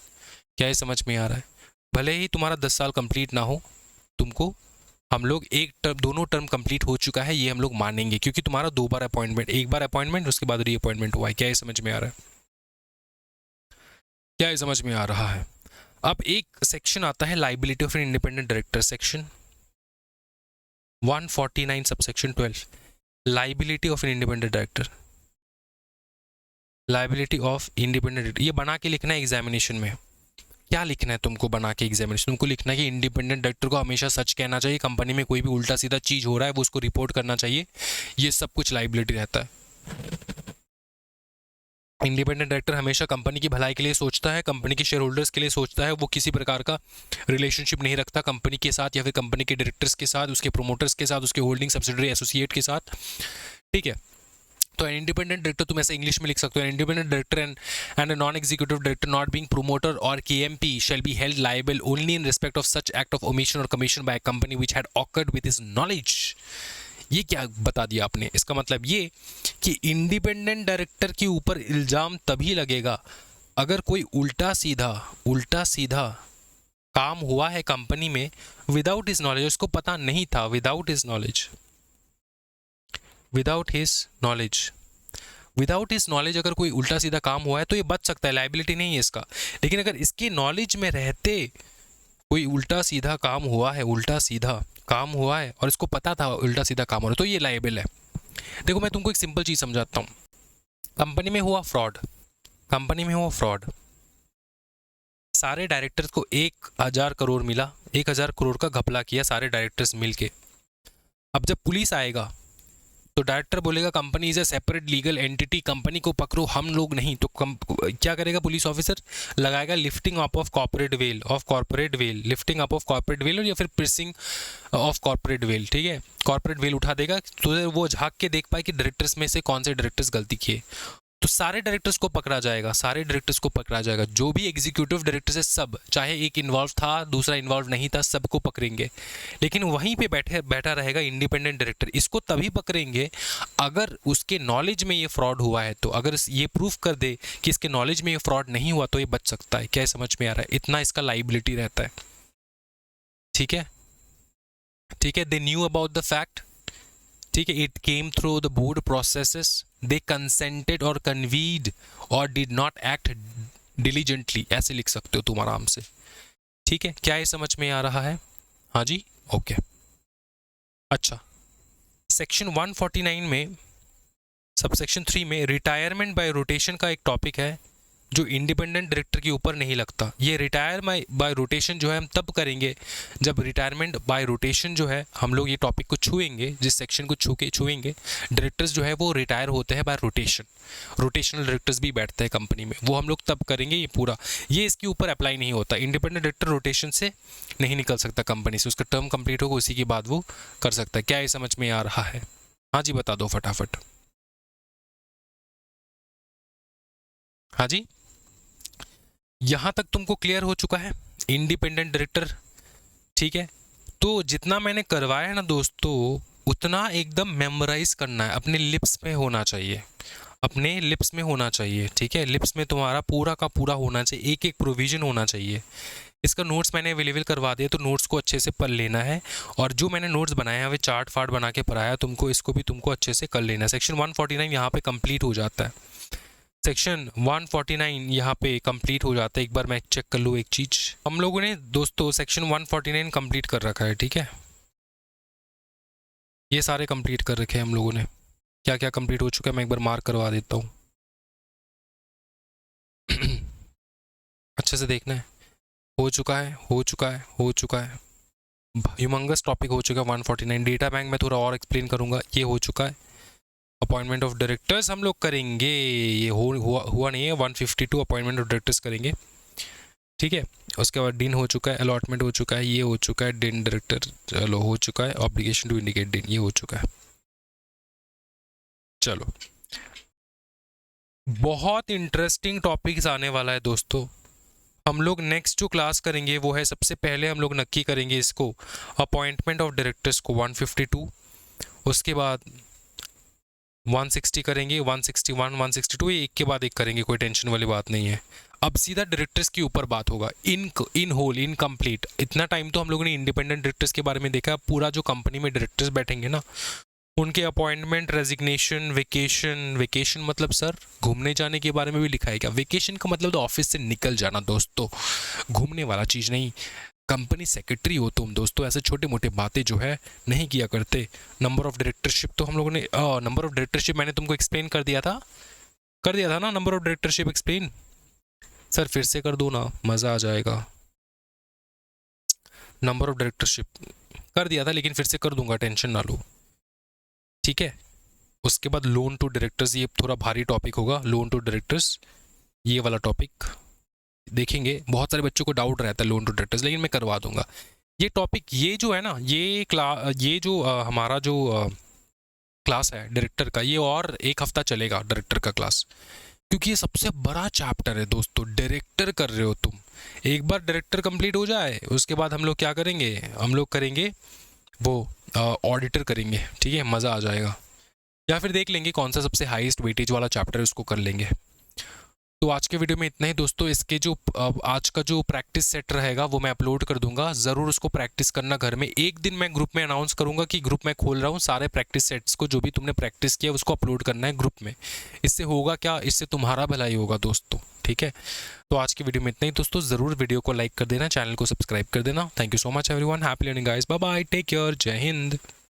क्या ये समझ में आ रहा है? भले ही तुम्हारा 10 साल कंप्लीट ना हो, तुमको हम लोग एक टर्म, दोनों टर्म कंप्लीट हो चुका है ये हम लोग मानेंगे, क्योंकि तुम्हारा 2 बार अपॉइंटमेंट, एक बार अपॉइंटमेंट उसके बाद रीअपॉइंटमेंट हुआ है। क्या ये समझ में आ रहा है? क्या ये समझ में आ रहा है? अब एक सेक्शन आता है liability of N independent director, section 149 subsection 12, liability of N independent director. Liability of independent, ये बना के लिखना है एग्जामिनेशन में। क्या लिखना है तुमको बना के एग्जामिनेशन? तुमको लिखना है कि इंडिपेंडेंट डायरेक्टर को हमेशा सच कहना चाहिए, कंपनी में कोई भी उल्टा सीधा चीज हो रहा है वो उसको रिपोर्ट करना चाहिए, ये सब कुछ लाइबिलिटी रहता है। इंडिपेंडेंट डायरेक्टर हमेशा कंपनी की भलाई के लिए सोचता है, कंपनी के शेयर होल्डर्स के लिए सोचता है, वो किसी प्रकार का रिलेशनशिप नहीं रखता कंपनी के साथ या फिर कंपनी के डायरेक्टर्स के साथ, उसके प्रोमोटर्स के साथ, उसके होल्डिंग सब्सिडरी एसोसिएट के साथ। ठीक है, तो इंडिपेंडेंट डायरेक्टर तुम ऐसे इंग्लिश में लिख सकते हो, independent director and non executive director not being promoter और KMP shall be held liable only in respect of such act of omission और commission by company which had occurred with his knowledge. ये क्या बता दिया आपने? इसका मतलब ये कि इंडिपेंडेंट डायरेक्टर के ऊपर इल्जाम तभी लगेगा अगर कोई उल्टा सीधा काम हुआ है कंपनी में विदाउट हिज नॉलेज, उसको पता नहीं था, विदाउट हिज नॉलेज अगर कोई उल्टा सीधा काम हुआ है तो ये बच सकता है, लाइबिलिटी नहीं है इसका। लेकिन अगर इसके नॉलेज में रहते कोई उल्टा सीधा काम हुआ है और इसको पता था उल्टा सीधा काम हो रहा है, तो ये लायबल है। देखो मैं तुमको एक सिंपल चीज समझाता हूँ। कंपनी में हुआ फ्रॉड, सारे डायरेक्टर्स को 1000 करोड़ मिला, 1000 करोड़ का घपला किया सारे डायरेक्टर्स मिलके। अब जब पुलिस आएगा तो डायरेक्टर बोलेगा company is a separate legal entity, company को पकड़ो, हम लोग नहीं। तो क्या करेगा पुलिस ऑफिसर? लगाएगा lifting up of corporate veil, lifting up of corporate veil या फिर प्रेसिंग ऑफ कॉर्पोरेट वेल। ठीक है, कॉर्पोरेट वेल उठा देगा तो वो झांक के देख पाए कि डायरेक्टर्स में से कौन से डायरेक्टर्स गलती किए। तो सारे डायरेक्टर्स को पकड़ा जाएगा, जो भी एग्जीक्यूटिव डायरेक्टर्स है सब, चाहे एक इन्वॉल्व था दूसरा इन्वॉल्व नहीं था, सबको पकड़ेंगे। लेकिन वहीं पे बैठा रहेगा इंडिपेंडेंट डायरेक्टर, इसको तभी पकड़ेंगे अगर उसके नॉलेज में ये फ्रॉड हुआ है। तो अगर ये प्रूफ कर दे कि इसके नॉलेज में ये फ्रॉड नहीं हुआ तो ये बच सकता है। क्या समझ में आ रहा है? इतना इसका लाइबिलिटी रहता है। ठीक है, they knew about the fact, ठीक है, it came through the board processes, they consented और कन्वीड और डिड नॉट एक्ट डिलीजेंटली, ऐसे लिख सकते हो तुम आराम से। ठीक है, क्या ये समझ में आ रहा है? हाँ जी, ओके। अच्छा, सेक्शन 149 में सबसेक्शन 3 में रिटायरमेंट बाय रोटेशन का एक टॉपिक है जो इंडिपेंडेंट डायरेक्टर के ऊपर नहीं लगता। ये रिटायर बाय रोटेशन जो है हम तब करेंगे जब रिटायरमेंट बाय रोटेशन जो है हम लोग ये टॉपिक को छुएंगे, जिस सेक्शन को छुएंगे, डायरेक्टर्स जो है वो रिटायर होते हैं बाय रोटेशन, रोटेशनल डायरेक्टर्स भी बैठते हैं कंपनी में, वो हम लोग तब करेंगे। ये पूरा ये इसके ऊपर अप्लाई नहीं होता। इंडिपेंडेंट डायरेक्टर रोटेशन से नहीं निकल सकता कंपनी से, उसका टर्म कंप्लीट होगा उसी के बाद वो कर सकता है। क्या ये समझ में आ रहा है? हाँ जी, बता दो फटाफट। हाँ जी, यहां तक तुमको क्लियर हो चुका है इंडिपेंडेंट डायरेक्टर? ठीक है, तो जितना मैंने करवाया है ना दोस्तों, उतना एकदम मेमोराइज करना है, अपने लिप्स में होना चाहिए, ठीक है, लिप्स में तुम्हारा पूरा का पूरा होना चाहिए, एक एक प्रोविजन होना चाहिए। इसका नोट्स मैंने अवेलेबल करवा दिया, तो नोट्स को अच्छे से पढ़ लेना है, और जो मैंने नोट्स बनाए हैं वे चार्ट फार्ट बना के पढ़ाया तुमको, इसको भी तुमको अच्छे से कर लेना है। सेक्शन 149 यहाँ पे कंप्लीट हो जाता है, सेक्शन 149 यहाँ पे कंप्लीट हो जाता है। एक बार मैं चेक कर लूँ एक चीज, हम लोगों ने दोस्तों सेक्शन 149 कंप्लीट कर रखा है। ठीक है, ये सारे कंप्लीट कर रखे हैं हम लोगों ने। क्या क्या कंप्लीट हो चुका है मैं एक बार मार्क करवा देता हूँ। अच्छे से देखना है, हो चुका है, ह्यूमंगस टॉपिक हो चुका है 149। डेटा बैंक में थोड़ा और एक्सप्लेन करूंगा, ये हो चुका है। अपॉइंटमेंट ऑफ डायरेक्टर्स हम लोग करेंगे, ये हुआ नहीं है, 152 अपॉइंटमेंट ऑफ डायरेक्टर्स करेंगे। ठीक है, उसके बाद डीन हो चुका है, अलॉटमेंट हो चुका है, ये हो चुका है, डीन डायरेक्टर चलो हो चुका है, ऑब्लिगेशन टू इंडिकेट डीन ये हो चुका है। चलो बहुत इंटरेस्टिंग टॉपिक्स आने वाला है दोस्तों। हम लोग नेक्स्ट जो क्लास करेंगे वो है, सबसे पहले हम लोग नक्की करेंगे इसको अपॉइंटमेंट ऑफ डायरेक्टर्स को 152, उसके बाद 160 करेंगे, 161, 162, ये एक के बाद एक करेंगे, कोई टेंशन वाली बात नहीं है। अब सीधा डायरेक्टर्स के ऊपर बात होगा, इन होल इनकम्प्लीट। इतना टाइम तो हम लोगों ने इंडिपेंडेंट डायरेक्टर्स के बारे में देखा, पूरा जो कंपनी में डायरेक्टर्स बैठेंगे ना उनके अपॉइंटमेंट, रेजिग्नेशन, वेकेशन। वेकेशन मतलब सर घूमने जाने के बारे में भी लिखा है क्या? वेकेशन का मतलब तो ऑफिस से निकल जाना दोस्तों, घूमने वाला चीज़ नहीं। कंपनी सेक्रेटरी हो तुम दोस्तों, ऐसे छोटे मोटे बातें जो है नहीं किया करते। नंबर ऑफ डायरेक्टरशिप तो हम लोगों ने नंबर ऑफ डायरेक्टरशिप मैंने तुमको एक्सप्लेन कर दिया था ना, number of directorship explain. Sir फिर से कर दो ना, मज़ा आ जाएगा। नंबर ऑफ डायरेक्टरशिप कर दिया था, लेकिन फिर से कर दूंगा, टेंशन ना लो, ठीक है। उसके बाद लोन टू डायरेक्टर्स, ये थोड़ा भारी टॉपिक होगा, लोन टू डायरेक्टर्स ये वाला टॉपिक देखेंगे। बहुत सारे बच्चों को डाउट रहता है लोन टू डायरेक्टर्स, लेकिन मैं करवा दूंगा ये टॉपिक। ये जो है ना ये जो हमारा जो क्लास है डायरेक्टर का, ये और एक हफ्ता चलेगा डायरेक्टर का क्लास, क्योंकि ये सबसे बड़ा चैप्टर है दोस्तों। डायरेक्टर कर रहे हो तुम, एक बार डायरेक्टर कंप्लीट हो जाए उसके बाद हम लोग क्या करेंगे, हम लोग करेंगे वो ऑडिटर करेंगे, ठीक है, मज़ा आ जाएगा। या फिर देख लेंगे कौन सा सबसे हाईएस्ट वेटेज वाला चैप्टर है, उसको कर लेंगे। तो आज के वीडियो में इतना ही दोस्तों। इसके जो आज का जो प्रैक्टिस सेट रहेगा वो मैं अपलोड कर दूंगा, ज़रूर उसको प्रैक्टिस करना घर में। एक दिन मैं ग्रुप में अनाउंस करूंगा कि ग्रुप में खोल रहा हूँ, सारे प्रैक्टिस सेट्स को जो भी तुमने प्रैक्टिस किया उसको अपलोड करना है ग्रुप में। इससे होगा क्या, इससे तुम्हारा भलाई होगा दोस्तों, ठीक है। तो आज की वीडियो में इतना ही दोस्तों, ज़रूर वीडियो को लाइक कर देना, चैनल को सब्सक्राइब कर देना। Thank you so much everyone, happy learning guys, bye bye, take care, Jai Hind.